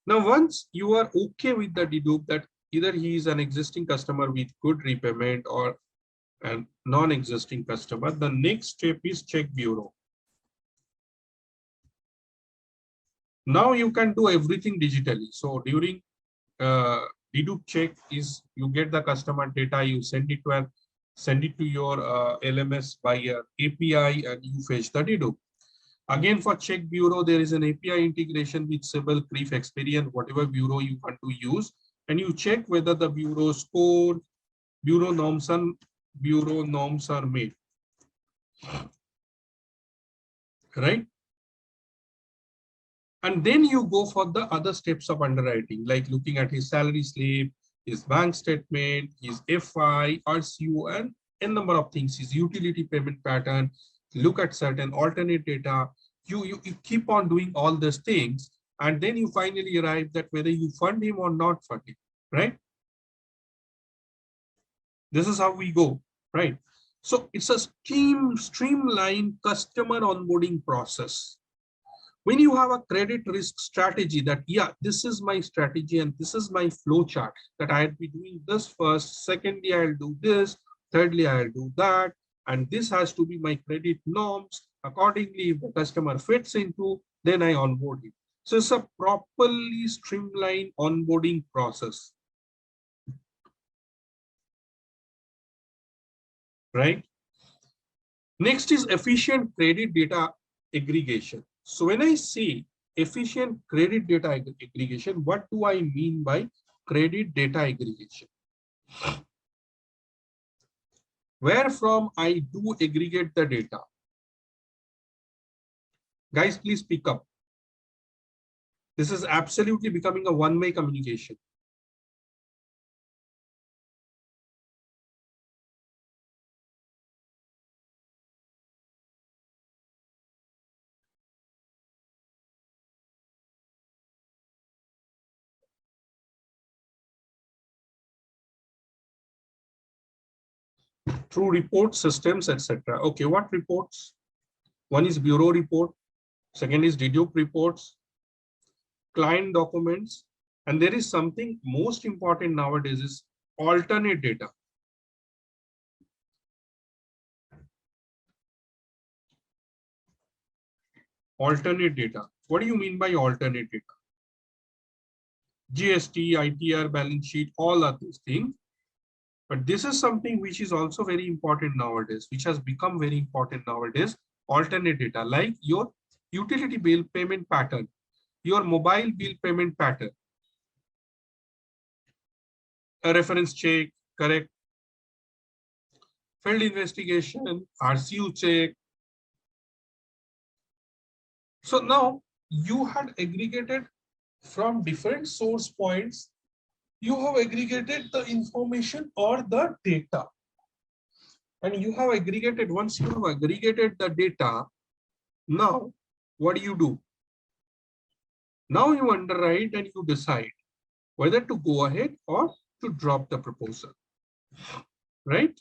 Now, once you are okay with the dedupe that either he is an existing customer with good repayment or a non-existing customer, the next step is check bureau. Now you can do everything digitally. So during dedupe check is you get the customer data, you send it to your LMS by API, and you fetch the dedupe. Again, for check bureau, there is an API integration with Siebel, CRIF, Experian, whatever bureau you want to use, and you check whether the bureau score, bureau norms are made. Right? And then you go for the other steps of underwriting, like looking at his salary slip, his bank statement, his FI, RCU, and a number of things, his utility payment pattern, look at certain alternate data. You keep on doing all these things, and then you finally arrive that whether you fund him or not fund him, right? This is how we go, right? So it's a streamlined customer onboarding process. When you have a credit risk strategy that, yeah, this is my strategy and this is my flow chart, that I'll be doing this first, secondly, I'll do this, thirdly, I'll do that, and this has to be my credit norms. Accordingly, if the customer fits into, then I onboard him. So it's a properly streamlined onboarding process, right? Next is efficient credit data aggregation. So when I say efficient credit data aggregation, what do I mean by credit data aggregation? Where from I do aggregate the data? Guys, please pick up. This is absolutely becoming a one-way communication. Through report systems, etc. Okay, what reports? One is bureau report. Second is dedupe reports, client documents, and there is something most important nowadays is alternate data. Alternate data. What do you mean by alternate data? GST, ITR, balance sheet, all of these things. But this is something which is also very important nowadays, which has become very important nowadays. Alternate data, like your utility bill payment pattern, your mobile bill payment pattern, a reference check, correct? Field investigation, RCU check. So now you had aggregated from different source points, you have aggregated the information or the data. And you have aggregated, once you have aggregated the data, now what do? Now you underwrite and you decide whether to go ahead or to drop the proposal, right?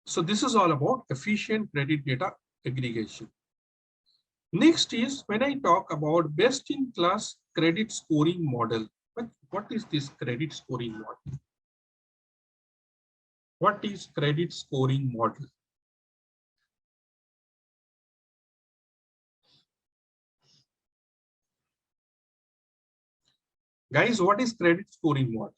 So this is all about efficient credit data aggregation. Next is when I talk about best in class credit scoring model. What is this credit scoring model? What is credit scoring model? Guys, what is credit scoring model?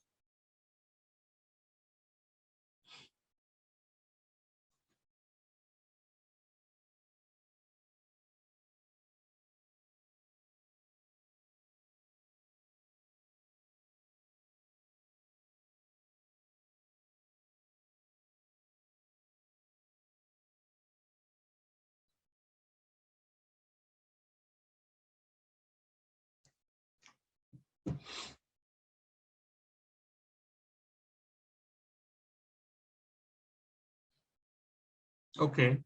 Okay.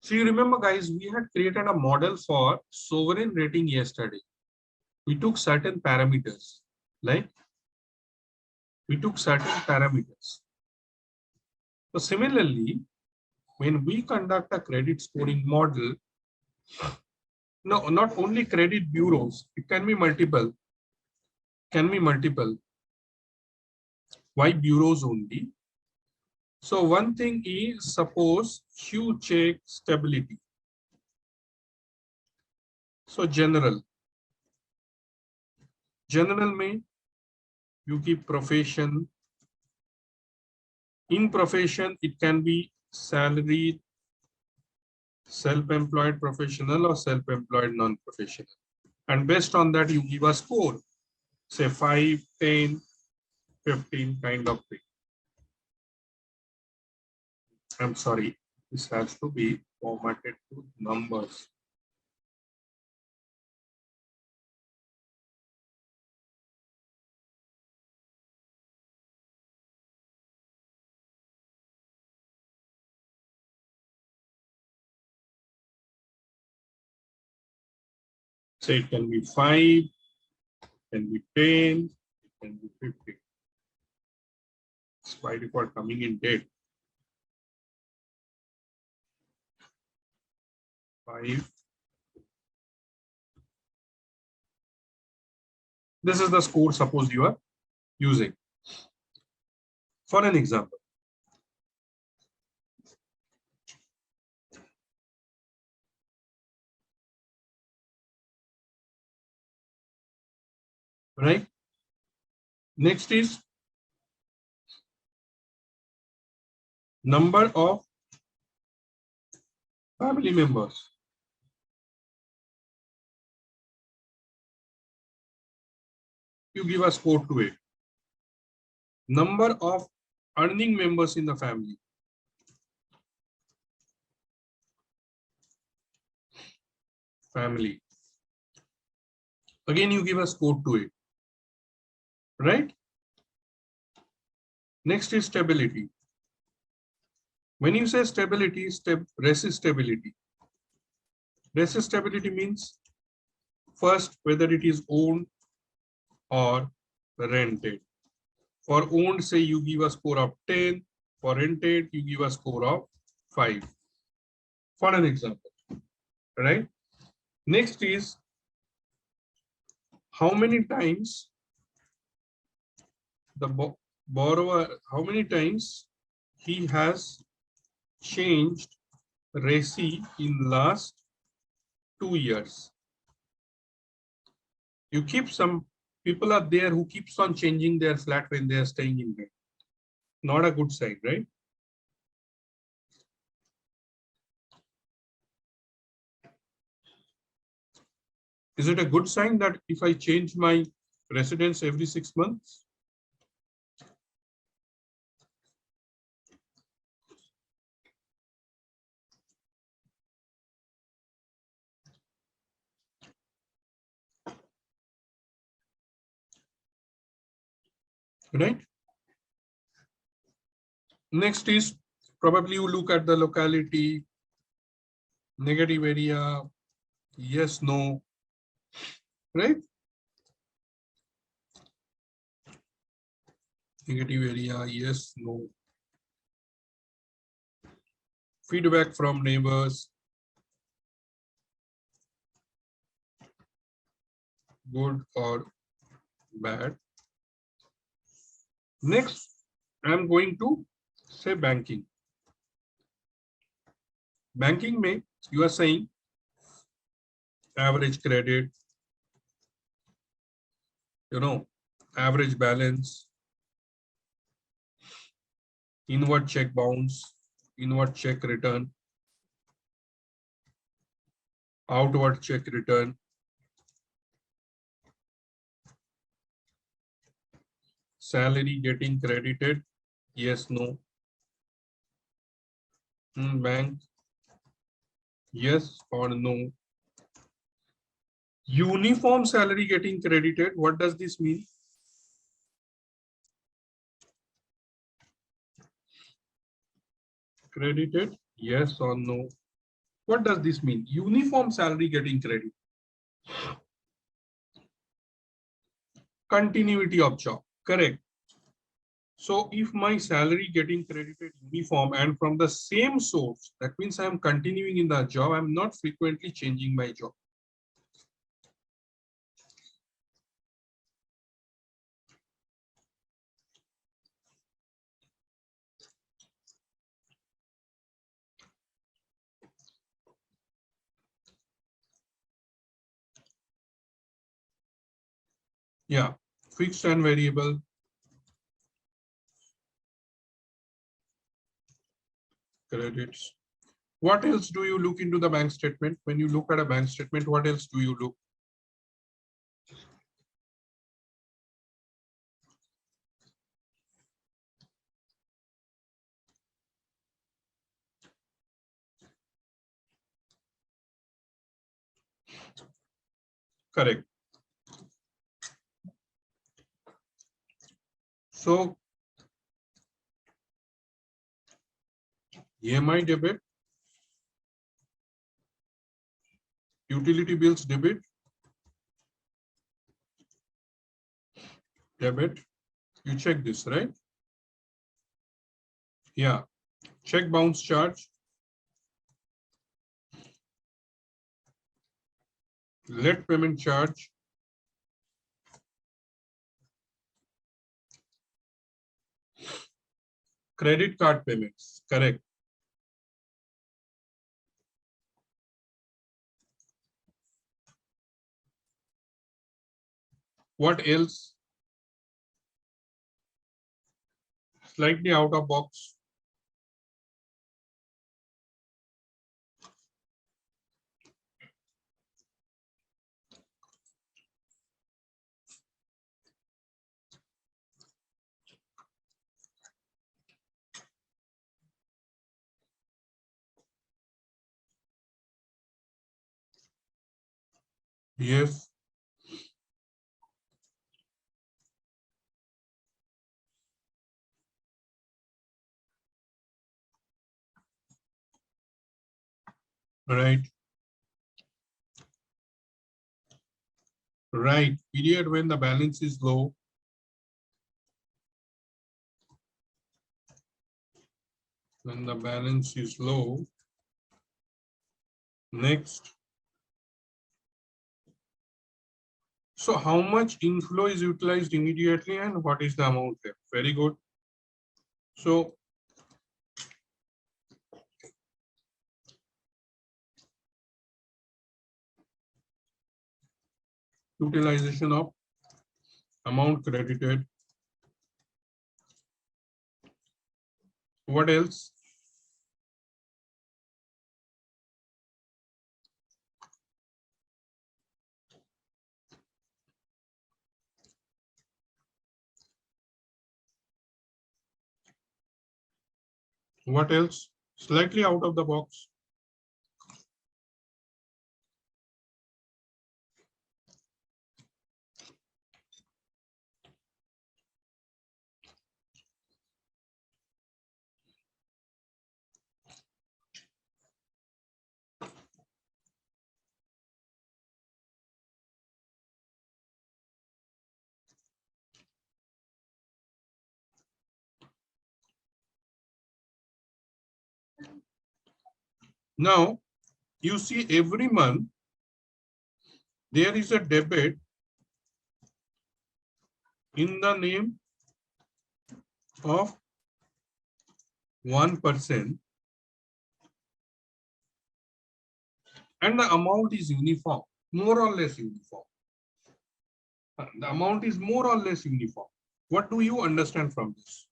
So you remember, guys, we had created a model for sovereign rating yesterday. We took certain parameters, like we took certain parameters. So similarly, when we conduct a credit scoring model, no, not only credit bureaus, it can be multiple. Why bureaus only? So one thing is, suppose you check stability. So general में you keep profession. In profession, it can be salaried, self-employed professional or self-employed non-professional. And based on that, you give a score, say 5, 10, 15 kind of thing. I'm sorry, this has to be formatted to numbers. Say it can be 5, can be 10, it can be 15. It's by default coming in date. 5. This is the score suppose you are using. For an example, right? Next is number of family members. You give a score to it. Number of earning members in the family. Family. Again, you give a score to it. Right? Next is stability. When you say stability, resistability. Resistability means first whether it is owned or rented. For owned, say you give a score of 10. For rented, you give a score of 5. For an example, right? Next is how many times the borrower, how many times he has changed resi in last 2 years. You keep some people are there who keeps on changing their flat when they are staying in there. Not a good sign, right? Is it a good sign that if I change my residence every 6 months? Right? Next is probably you look at the locality, negative area, yes, no, right? Negative area, yes, no. Feedback from neighbors, good or bad. Next, I'm going to say banking. Banking may, you are saying average credit, average balance, inward check bounce, inward check return, outward check return, salary getting credited, yes, no, bank Yes or no? Uniform salary getting credited. What does this mean? Credited, yes or no? What does this mean? Uniform salary getting credited. Continuity of job, correct. So if my salary getting credited uniform and from the same source, that means I am continuing in the job. I'm not frequently changing my job. Yeah, fixed and variable credits. What else do you look into the bank statement? When you look at a bank statement, what else do you look? Correct. So EMI debit, utility bills debit, debit. You check this, right? Yeah. Check bounce charge, late payment charge, credit card payments. Correct. What else? Slightly out of box. Yes. Right. Right. Period when the balance is low. When the balance is low. Next. So how much inflow is utilized immediately and what is the amount left? Very good. So utilization of amount credited. What else? What else? Slightly out of the box. Now you see every month there is a debit in the name of 1% and the amount is uniform, more or less uniform. The amount is more or less uniform. What do you understand from this?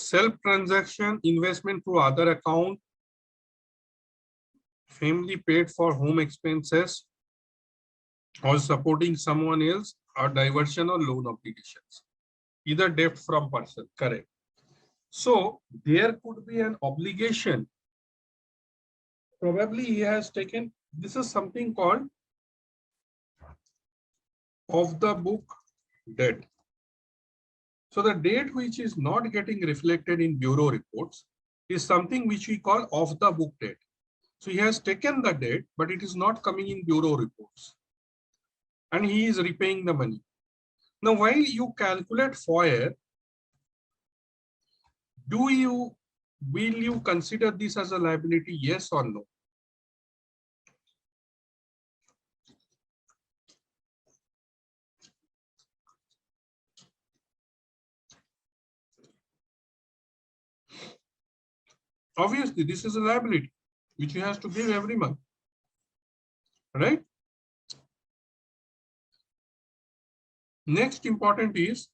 self-transaction, investment through other account, family paid for home expenses, or supporting someone else, or diversion or loan obligations. Either debt from person, correct. So there could be an obligation. Probably he has taken, this is something called off the book debt. So the debt which is not getting reflected in bureau reports is something which we call off the book debt. So he has taken the debt, but it is not coming in bureau reports. And he is repaying the money. Now, while you calculate FOIR, will you consider this as a liability? Yes or no? Obviously, this is a liability which he has to give every month, right? Next important is,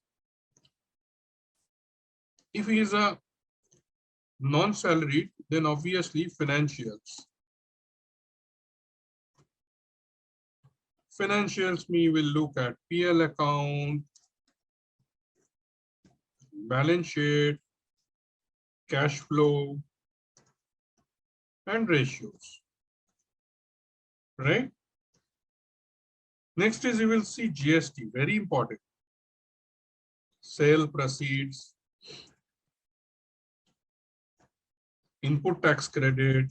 if he is a non-salaried, then obviously financials. Financials we will look at PL account, balance sheet, cash flow, and ratios, right? Next is you will see GST, very important. Sale proceeds, input tax credit,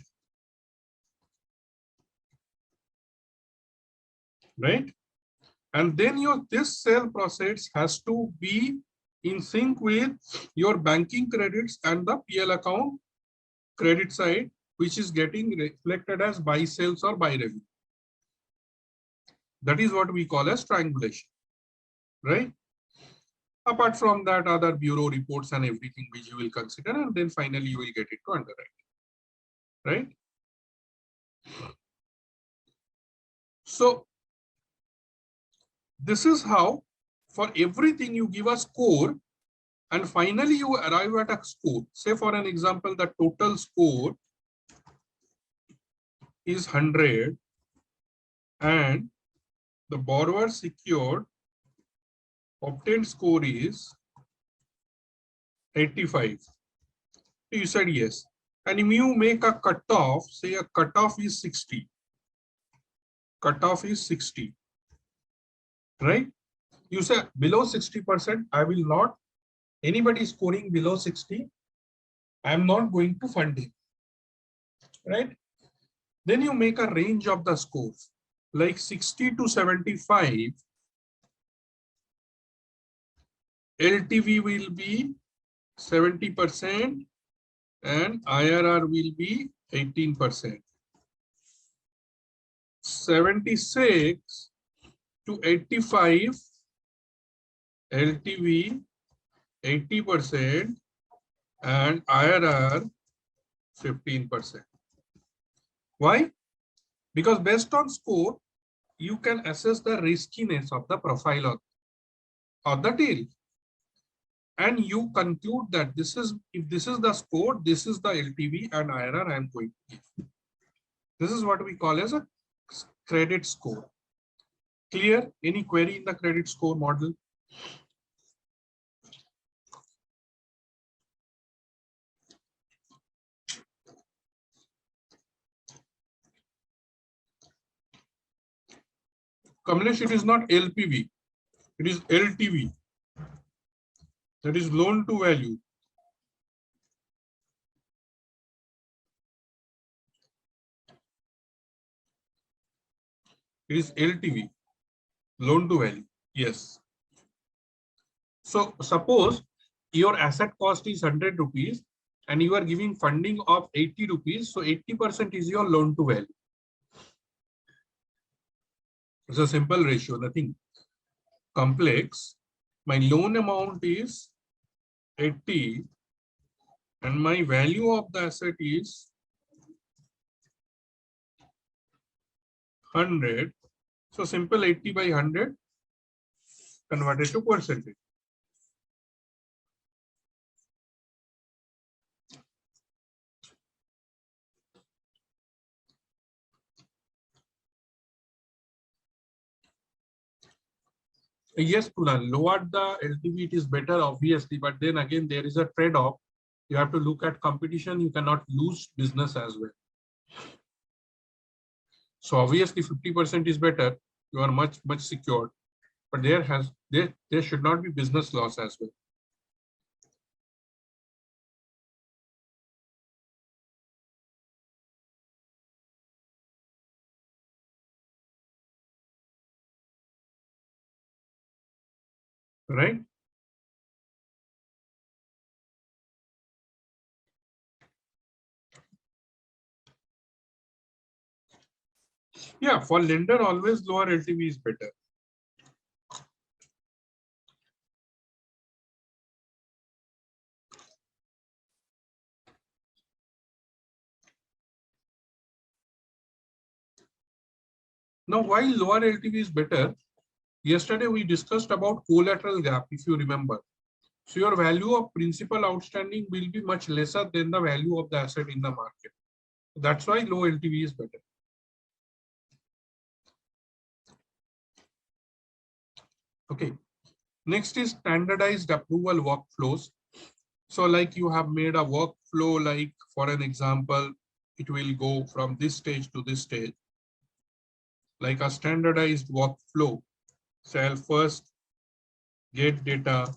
right? And then this sale proceeds has to be in sync with your banking credits and the PL account credit side, which is getting reflected as buy sales or buy revenue. That is what we call as triangulation, right? Apart from that, other bureau reports and everything which you will consider, and then finally you will get it to underwrite, right? So this is how for everything you give a score, and finally you arrive at a score. Say for an example, the total score is 100 and the borrower secured obtained score is 85. You said yes. And if you make a cutoff, say a cutoff is 60. Cutoff is 60. Right? You say below 60%, I will not, anybody scoring below 60, I am not going to fund him. Right? Then you make a range of the scores, like 60 to 75. LTV will be 70% and IRR will be 18%. 76 to 85, LTV 80% and IRR 15%. Why? Because based on score, you can assess the riskiness of the profile of the deal. And you conclude that this is, if this is the score, this is the LTV and IRR I am going to give. This is what we call as a credit score. Clear? Any query in the credit score model? Kamlesh, it is not LPV, it is LTV. That is loan to value. It is LTV, loan to value. Yes. So suppose your asset cost is 100 rupees and you are giving funding of 80 rupees. So 80% is your loan to value. It's a simple ratio, nothing complex. My loan amount is 80 and my value of the asset is 100. So simple 80 by 100 converted to percentage. Yes, Kunal, lower the LTV, it is better, obviously, but then again, there is a trade-off. You have to look at competition. You cannot lose business as well. So obviously, 50% is better. You are much secured, but there should not be business loss as well. Right? Yeah, for lender, always lower LTV is better. Now, why lower LTV is better? Yesterday, we discussed about collateral gap, if you remember. So your value of principal outstanding will be much lesser than the value of the asset in the market. That's why low LTV is better. Okay. Next is standardized approval workflows. So like you have made a workflow, like for an example, it will go from this stage to this stage. Like a standardized workflow. So I'll first get data,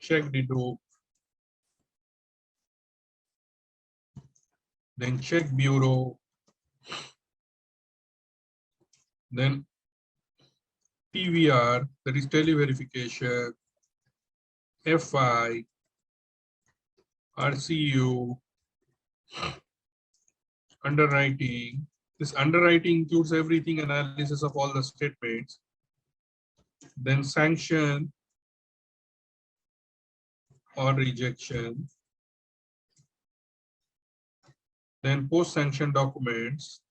check the dedupe, then check bureau, then TVR, that is tele-verification, FI, RCU, underwriting. This underwriting includes everything, analysis of all the statements. Then sanction or rejection. Then post-sanction documents.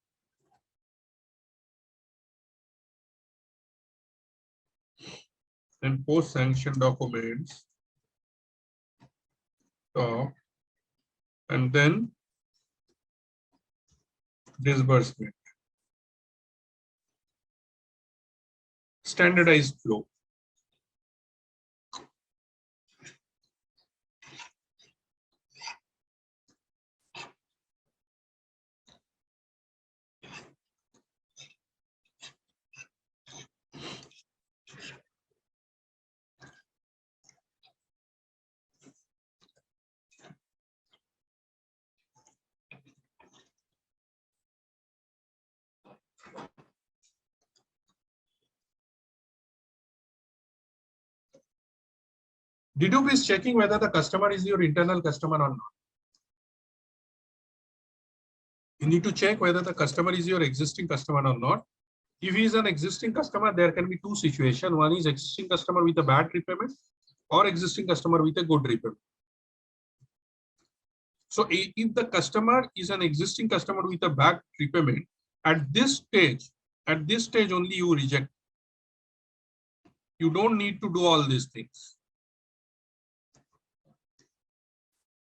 Then post-sanction documents. And then disbursement. Standardized flow. Dedupe is checking whether the customer is your internal customer or not. You need to check whether the customer is your existing customer or not. If he is an existing customer, there can be two situations. One is existing customer with a bad repayment or existing customer with a good repayment. So if the customer is an existing customer with a bad repayment, at this stage only you reject. You don't need to do all these things.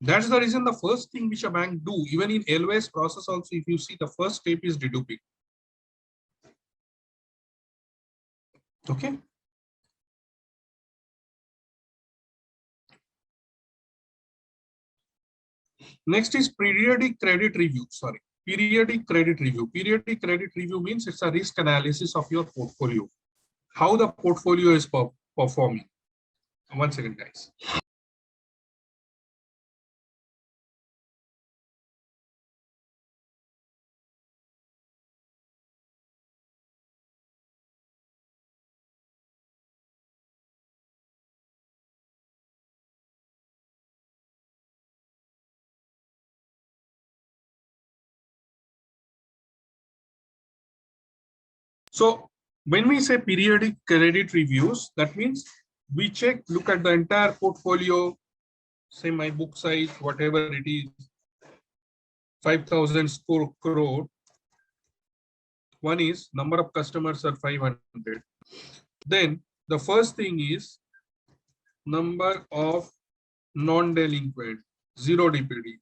That's the reason the first thing which a bank do, even in LOS process also, if you see, the first step is deduping. Okay. Next is periodic credit review. Sorry, periodic credit review. Periodic credit review means it's a risk analysis of your portfolio, how the portfolio is performing. One second, guys. So when we say periodic credit reviews, that means we check, look at the entire portfolio, say my book size, whatever it is, 5,000 crore. One is number of customers are 500. Then the first thing is number of non-delinquent, 0 DPD.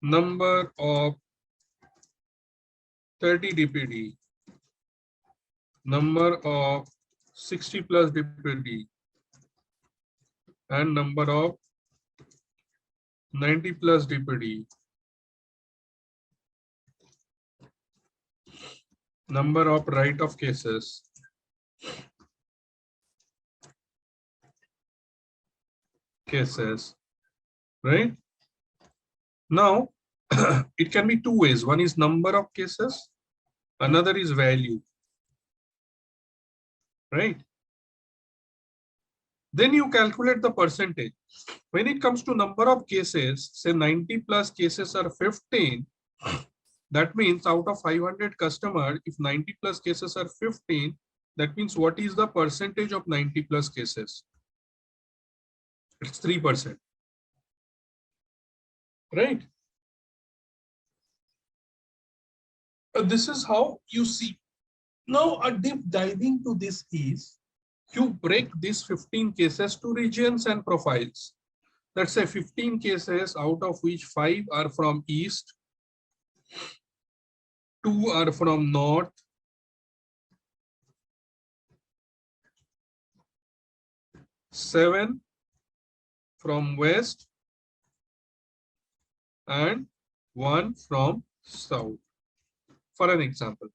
Number of 30 DPD, number of 60 plus DPD, and number of 90 plus DPD, number of write-off cases, right? Now, it can be two ways. One is number of cases, another is value, right? Then you calculate the percentage. When it comes to number of cases, say 90 plus cases are 15. That means out of 500 customers, if 90 plus cases are 15, that means what is the percentage of 90 plus cases? It's 3%, right? This is how you see. Now, a deep diving to this is, you break these 15 cases to regions and profiles. Let's say 15 cases, out of which 5 are from East, 2 are from North, 7 from West, and 1 from South, for an example.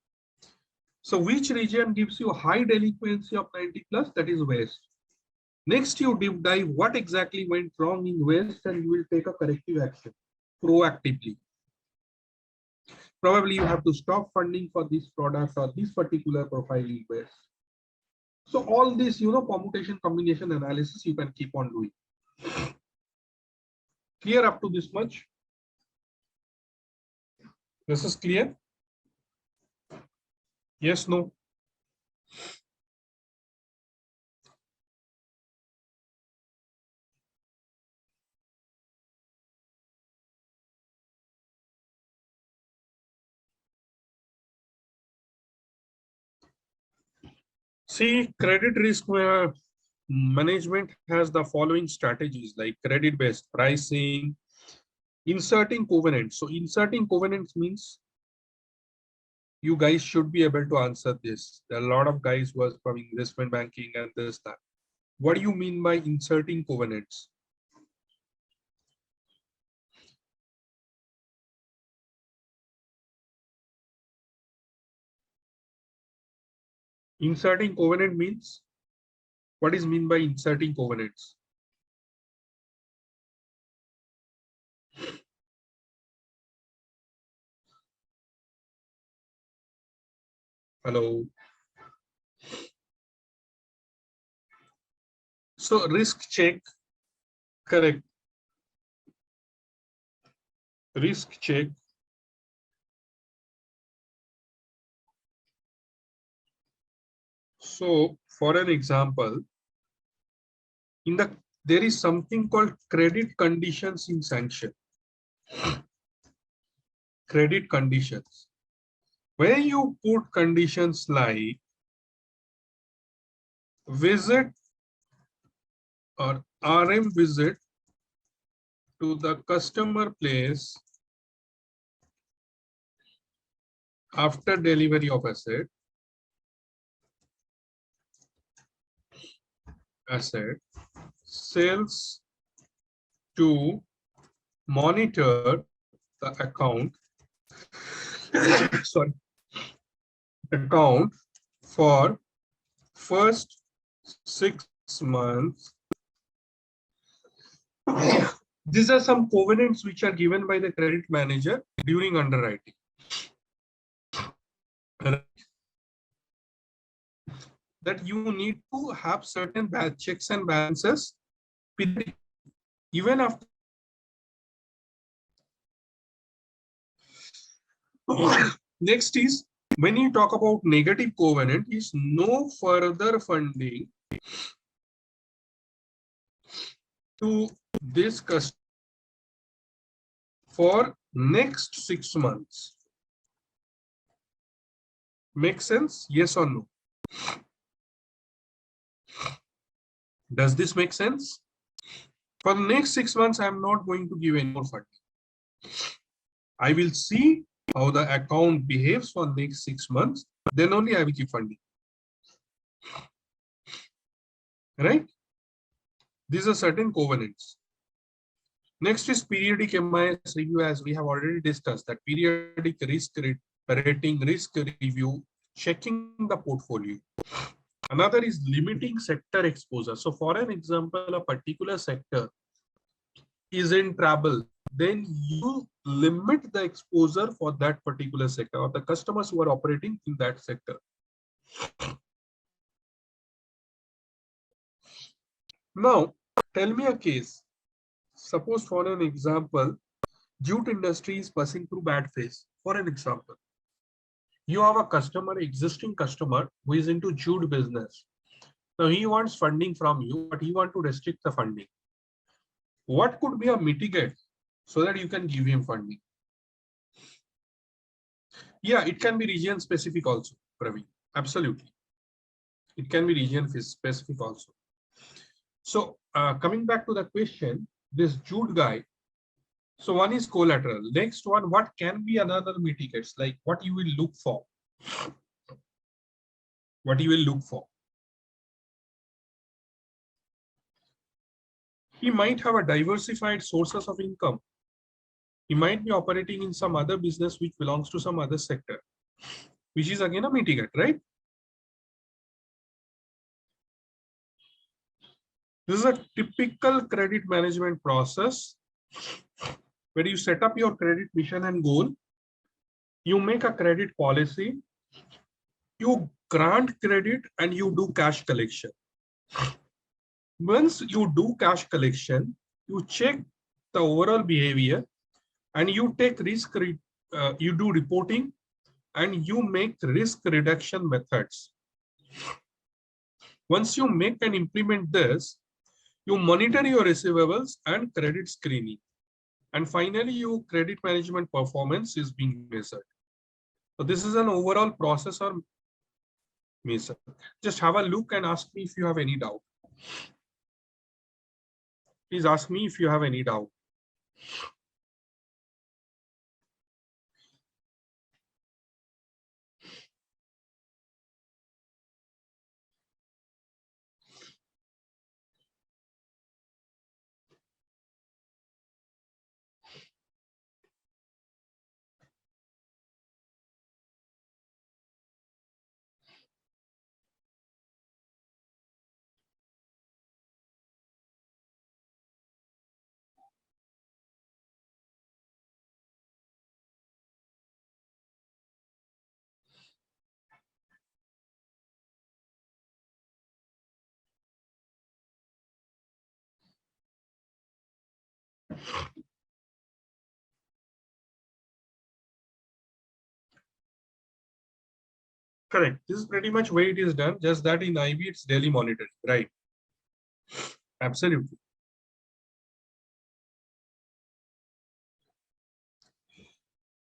So which region gives you high delinquency of 90 plus? That is West. Next, you deep dive what exactly went wrong in West, and you will take a corrective action proactively. Probably you have to stop funding for this product or this particular profile in West. So all this, permutation combination analysis, you can keep on doing. Clear up to this much? This is clear? Yes, no? See, credit risk management has the following strategies like credit-based pricing, inserting covenants. So inserting covenants means you guys should be able to answer this. There are a lot of guys who are from investment banking and this, that. What do you mean by inserting covenants? Inserting covenant means, what is mean by inserting covenants? Hello. So risk check, correct. Risk check. So for an example, there is something called credit conditions in sanction. Credit conditions, where you put conditions like visit or RM visit to the customer place after delivery of asset, sales to monitor the account, sorry, account for first 6 months. These are some covenants which are given by the credit manager during underwriting. That you need to have certain checks and balances even after. Next is, when you talk about negative covenant, is no further funding to this customer for next 6 months. Make sense? Yes or no? Does this make sense? For the next 6 months, I am not going to give any more funding. I will see how the account behaves for next 6 months, then only I will keep funding. Right? These are certain covenants. Next is periodic MIS review, as we have already discussed, that periodic risk rating, risk review, checking the portfolio. Another is limiting sector exposure. So for an example, a particular sector is in trouble, then you limit the exposure for that particular sector or the customers who are operating in that sector. Now, tell me a case. Suppose for an example, jute industry is passing through bad phase. For an example, you have a customer, existing customer who is into jute business. Now he wants funding from you, but he wants to restrict the funding. What could be a mitigate so that you can give him funding? Yeah, it can be region specific also, Praveen. Absolutely. It can be region specific also. So coming back to the question, this jute guy. So one is collateral. Next one, what can be another mitigates? Like what you will look for? What you will look for? He might have a diversified sources of income. He might be operating in some other business which belongs to some other sector, which is again a mitigate, right? This is a typical credit management process where you set up your credit mission and goal. You make a credit policy, you grant credit, and you do cash collection. Once you do cash collection, you check the overall behavior and you take risk, you do reporting and you make risk reduction methods. Once you make and implement this, you monitor your receivables and credit screening. And finally, your credit management performance is being measured. So this is an overall process or measure. Just have a look and ask me if you have any doubt. Please ask me if you have any doubt. Correct. This is pretty much way it is done, just that in IB it's daily monitoring, right? Absolutely.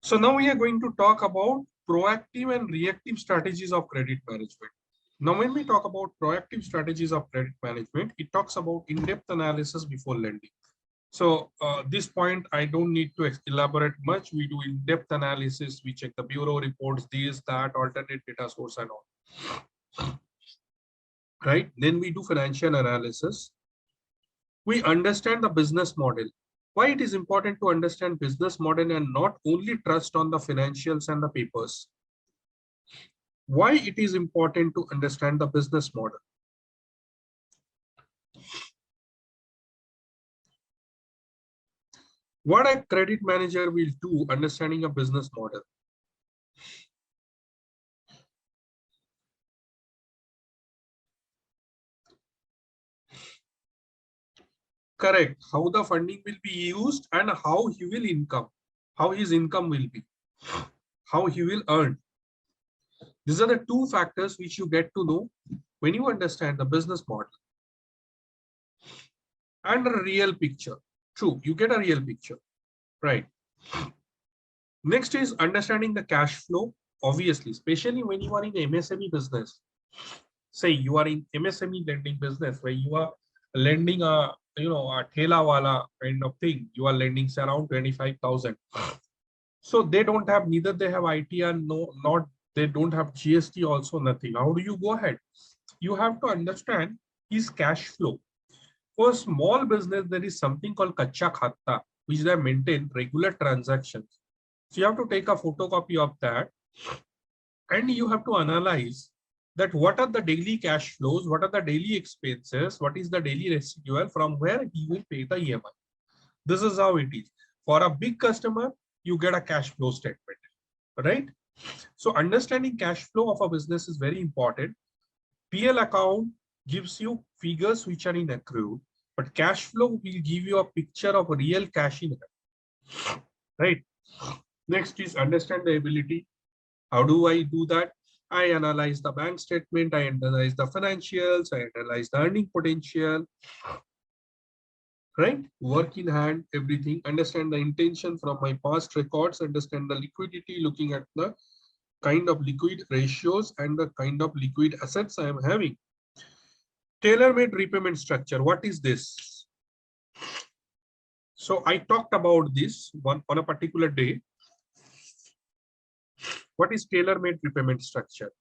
So now we are going to talk about proactive and reactive strategies of credit management. Now, when we talk about proactive strategies of credit management, it talks about in-depth analysis before lending. So this point, I don't need to elaborate much. We do in-depth analysis. We check the bureau reports, this, that, alternate data source and all. Right? Then we do financial analysis. We understand the business model. Why it is important to understand business model and not only trust on the financials and the papers. Why it is important to understand the business model. What a credit manager will do understanding a business model. Correct. How the funding will be used and how he will income, how his income will be, how he will earn. These are the two factors which you get to know when you understand the business model. And a real picture. True, you get a real picture, right? Next is understanding the cash flow. Obviously, especially when you are in MSME business. Say you are in MSME lending business where you are lending a a thela wala kind of thing. You are lending around 25,000. So they don't have, neither they have ITR, no, not, they don't have GST also, nothing. How do you go ahead? You have to understand his cash flow. For small business, there is something called Kacha Khata, which they maintain regular transactions. So you have to take a photocopy of that and you have to analyze that what are the daily cash flows, what are the daily expenses, what is the daily residual, from where he will pay the EMI. This is how it is. For a big customer, you get a cash flow statement, right? So understanding cash flow of a business is very important. PL account gives you figures which are in accrued, but cash flow will give you a picture of real cash in hand, right? Next is understand the ability. How do I do that? I analyze the bank statement, I analyze the financials, I analyze the earning potential, right? Work in hand, everything, understand the intention from my past records, understand the liquidity, looking at the kind of liquid ratios and the kind of liquid assets I am having. Tailor-made repayment structure. What is this? So I talked about this one on a particular day. What is tailor-made repayment structure?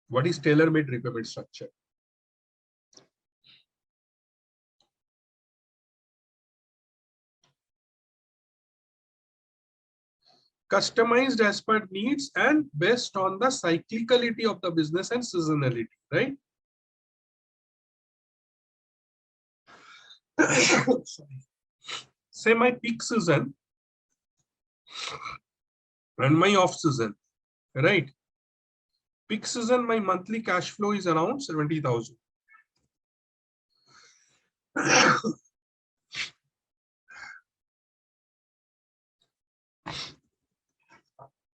What is tailor-made repayment structure? Customized as per needs and based on the cyclicality of the business and seasonality, right? Say my peak season and my off season, right? Peak season, my monthly cash flow is around 70,000.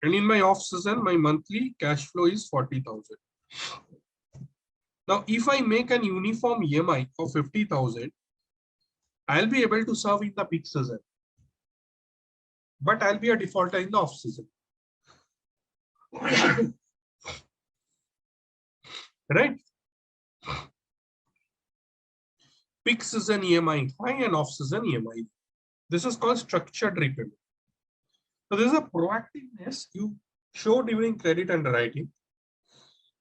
And in my off season, my monthly cash flow is 40,000. Now, if I make an uniform EMI of 50,000, I'll be able to serve in the peak season, but I'll be a defaulter in the off season. Right? Peak season EMI high and off season EMI. This is called structured repayment. So there's a proactiveness you show during credit underwriting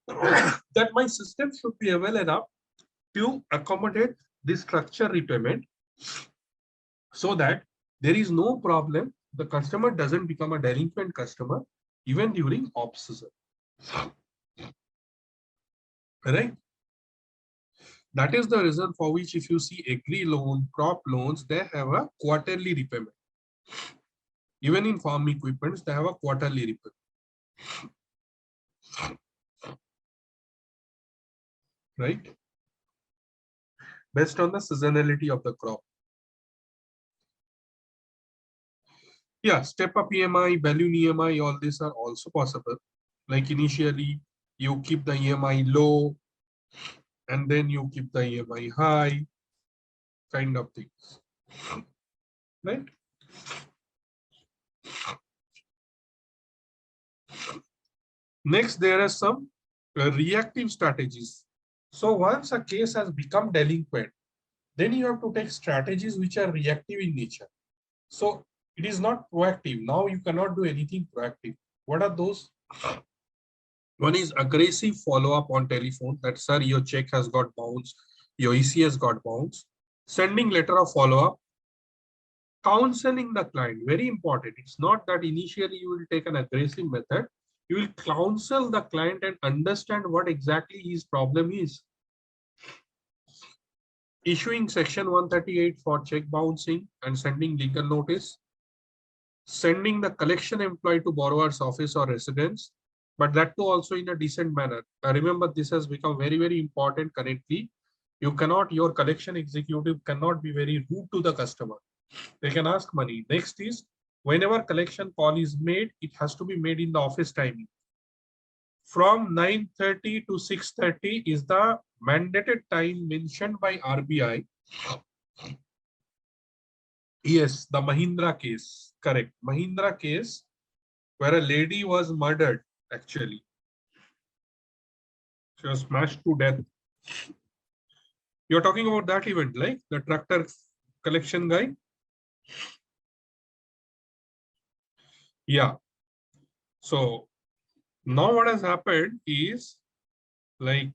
that my system should be well enough to accommodate this structured repayment so that there is no problem. The customer doesn't become a delinquent customer even during off season. Right? That is the reason for which if you see agri loan, crop loans, they have a quarterly repayment. Even in farm equipments, they have a quarterly repayment. Right? Based on the seasonality of the crop. Yeah, step up EMI, balloon EMI, all these are also possible. Like initially, you keep the EMI low, and then you keep the EMI high, kind of things. Right? Next, there are some reactive strategies. So once a case has become delinquent, then you have to take strategies which are reactive in nature. So it is not proactive. Now you cannot do anything proactive. What are those? One is aggressive follow-up on telephone, that sir, your check has got bounced, your EC has got bounced. Sending letter of follow-up. Counseling the client, very important. It's not that initially you will take an aggressive method. You will counsel the client and understand what exactly his problem is. Issuing section 138 for check bouncing and sending legal notice. Sending the collection employee to borrower's office or residence, but that too also in a decent manner. Remember, this has become very, very important currently. You cannot, your collection executive cannot be very rude to the customer. They can ask money. Next is, whenever collection call is made, it has to be made in the office timing. From 9:30 to 6:30 is the mandated time mentioned by RBI. Yes, the Mahindra case, correct. Mahindra case where a lady was murdered, actually. She was smashed to death. You're talking about that event, like the tractor collection guy? Yeah. So now what has happened is, like,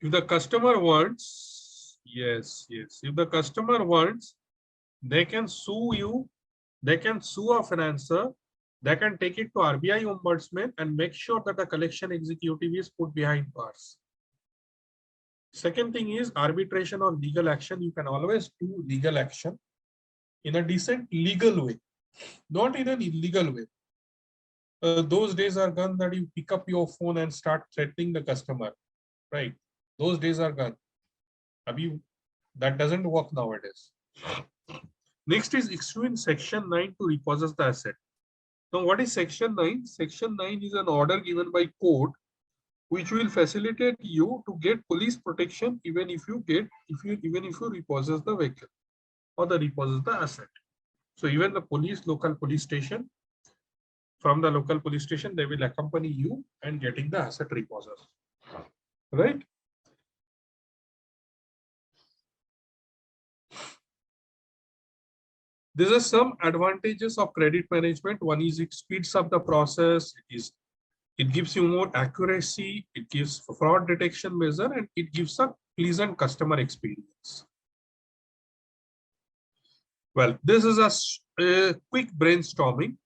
if the customer wants, yes, if the customer wants, they can sue you, they can sue a financer, they can take it to RBI ombudsman and make sure that the collection executive is put behind bars. Second thing is arbitration or legal action. You can always do legal action in a decent legal way, not in an illegal way. Those days are gone that you pick up your phone and start threatening the customer, right? Those days are gone. Abhi, that doesn't work nowadays. Next is issuing Section 9 to repossess the asset. Now, what is Section 9? Section 9 is an order given by court which will facilitate you to get police protection even if you repossess the vehicle or the repossess the asset. So even the local police station, from the local police station, they will accompany you and getting the asset repossessed. Right? These are some advantages of credit management. One is it speeds up the process. It gives you more accuracy. It gives fraud detection measure, and it gives a pleasant customer experience. Well, this is a quick brainstorming.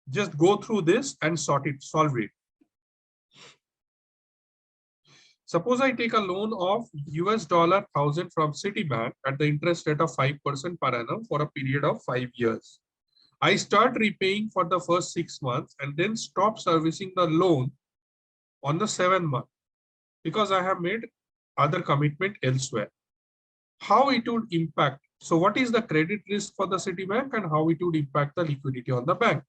Just go through this and solve it. Suppose I take a loan of $1,000 from Citibank at the interest rate of 5% per annum for a period of 5 years. I start repaying for the first 6 months and then stop servicing the loan on the 7th month because I have made other commitment elsewhere. How it would impact? So what is the credit risk for the Citibank and how it would impact the liquidity on the bank?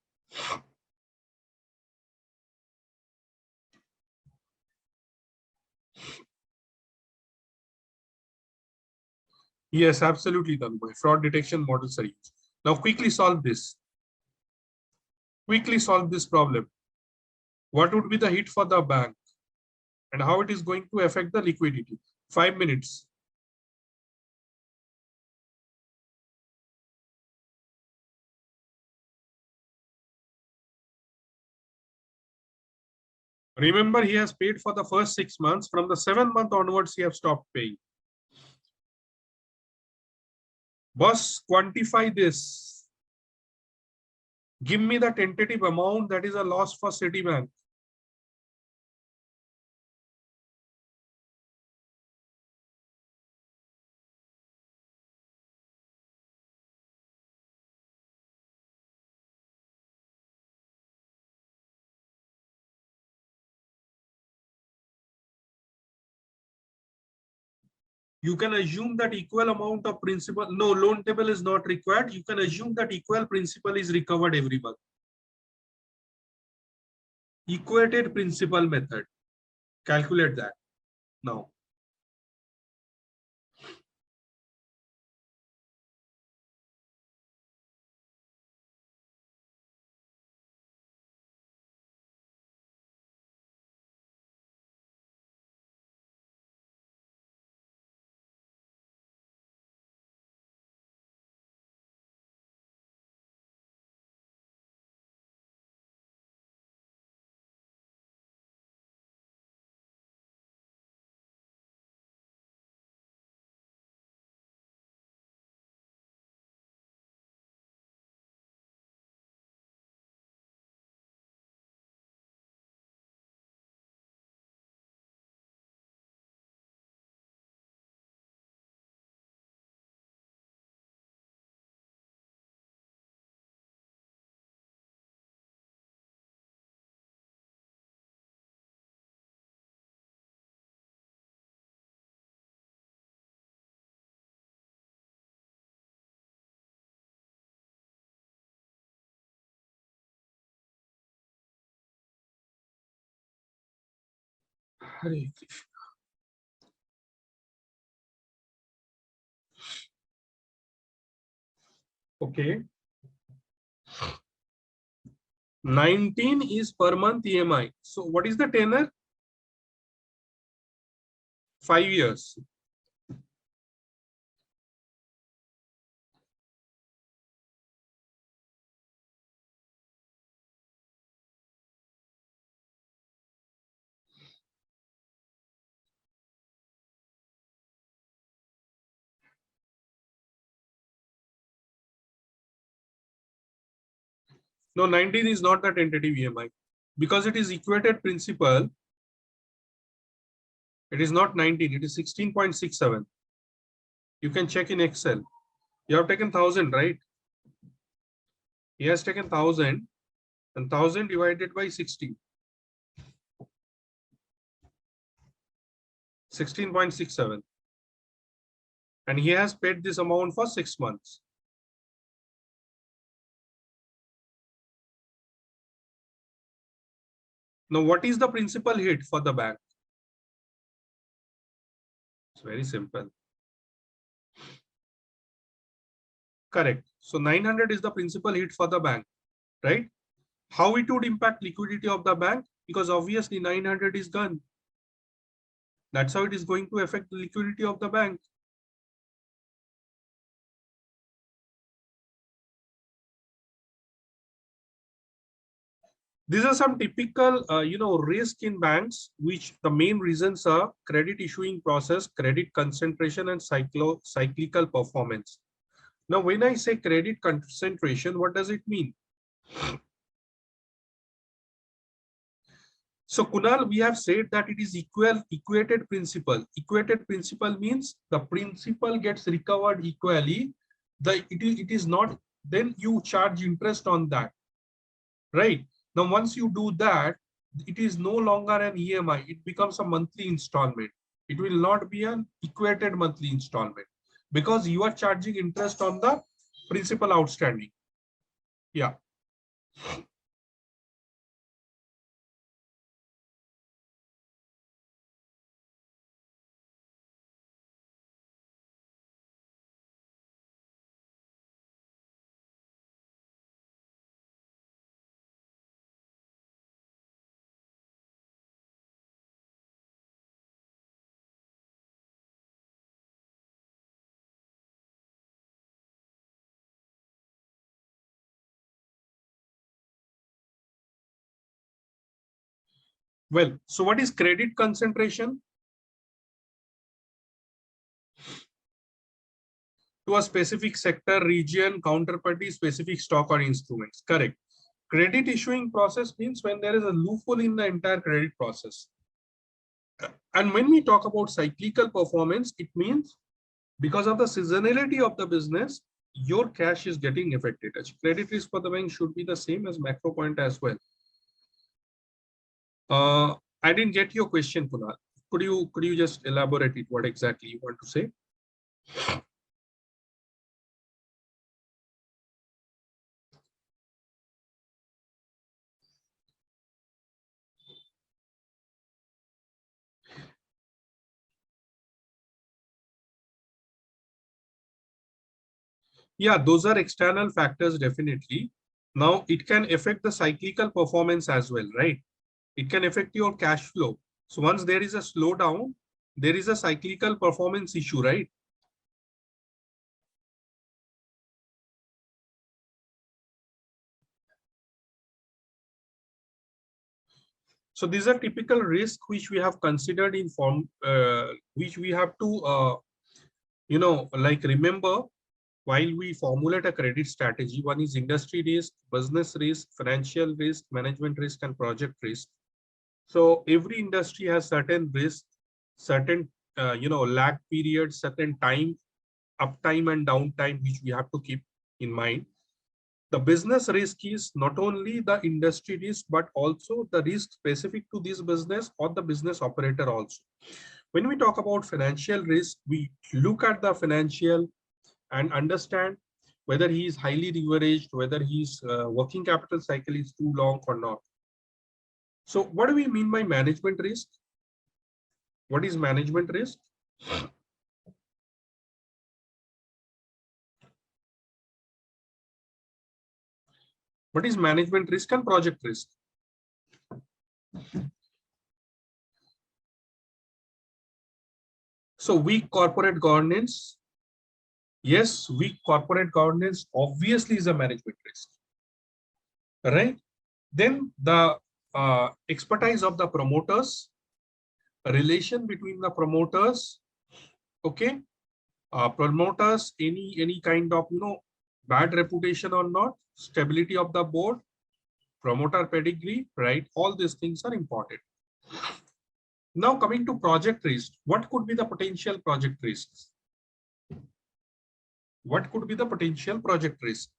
Yes, absolutely, Tanmay. Fraud detection models are used. Now quickly solve this. Quickly solve this problem. What would be the hit for the bank and how it is going to affect the liquidity? 5 minutes. Remember, he has paid for the first 6 months. From the 7th month onwards, he has stopped paying. Boss, quantify this. Give me the tentative amount that is a loss for Citibank. You can assume that equal amount of principal. No, loan table is not required. You can assume that equal principal is recovered every month. Equated principal method. Calculate that now. Okay. 19 is per month EMI. So what is the tenor? 5 years. No, 19 is not the tentative EMI because it is equated principal. It is not 19, it is 16.67. You can check in Excel. You have taken 1000, right? He has taken 1000 and 1000 divided by 60. 16.67. And he has paid this amount for 6 months. Now, what is the principal hit for the bank? It's very simple. Correct. So 900 is the principal hit for the bank, right? How it would impact liquidity of the bank? Because obviously 900 is gone. That's how it is going to affect the liquidity of the bank. These are some typical, risk in banks, which the main reasons are credit issuing process, credit concentration, and cyclical performance. Now, when I say credit concentration, what does it mean? So, Kunal, we have said that it is equated principal. Equated principal means the principal gets recovered equally. It is not, then you charge interest on that, right? Now, once you do that, it is no longer an EMI. It becomes a monthly installment. It will not be an equated monthly installment because you are charging interest on the principal outstanding. Yeah. Well, so what is credit concentration? To a specific sector, region, counterparty, specific stock or instruments. Correct. Credit issuing process means when there is a loophole in the entire credit process. And when we talk about cyclical performance, it means because of the seasonality of the business, your cash is getting affected. Credit risk for the bank should be the same as macro point as well. I didn't get your question, Kunal. Could you just elaborate it? What exactly you want to say? Yeah, those are external factors, definitely. Now, it can affect the cyclical performance as well, right? It can affect your cash flow. So once there is a slowdown, there is a cyclical performance issue, right? So these are typical risks which we have considered in form, which we have to, remember while we formulate a credit strategy. One is industry risk, business risk, financial risk, management risk, and project risk. So every industry has certain risks, certain lag periods, certain time, uptime and downtime, which we have to keep in mind. The business risk is not only the industry risk, but also the risk specific to this business or the business operator also. When we talk about financial risk, we look at the financial and understand whether he is highly leveraged, whether his working capital cycle is too long or not. So what do we mean by management risk? What is management risk? What is management risk and project risk? So weak corporate governance. Yes, weak corporate governance obviously is a management risk, right? Then the expertise of the promoters, relation between the promoters, okay, promoters, any kind of bad reputation or not, stability of the board, promoter pedigree, right? All these things are important. Now coming to project risk, what could be the potential project risks? What could be the potential project risk?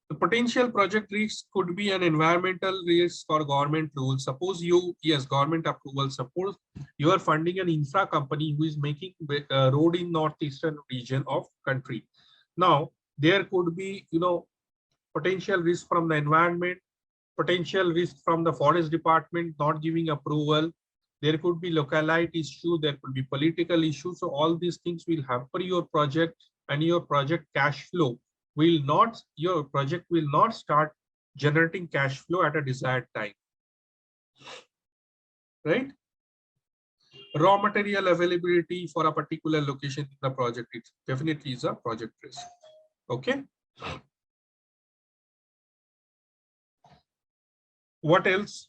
The potential project risk could be an environmental risk or government rules. Suppose yes, government approval. Suppose you are funding an infra company who is making road in northeastern region of country. Now there could be, potential risk from the environment, potential risk from the forest department not giving approval. There could be localite issue. There could be political issues. So all these things will hamper your project, and your project cash flow will not, your project will not start generating cash flow at a desired time, right? Raw material availability for a particular location in the project, it definitely is a project risk. Okay. What else?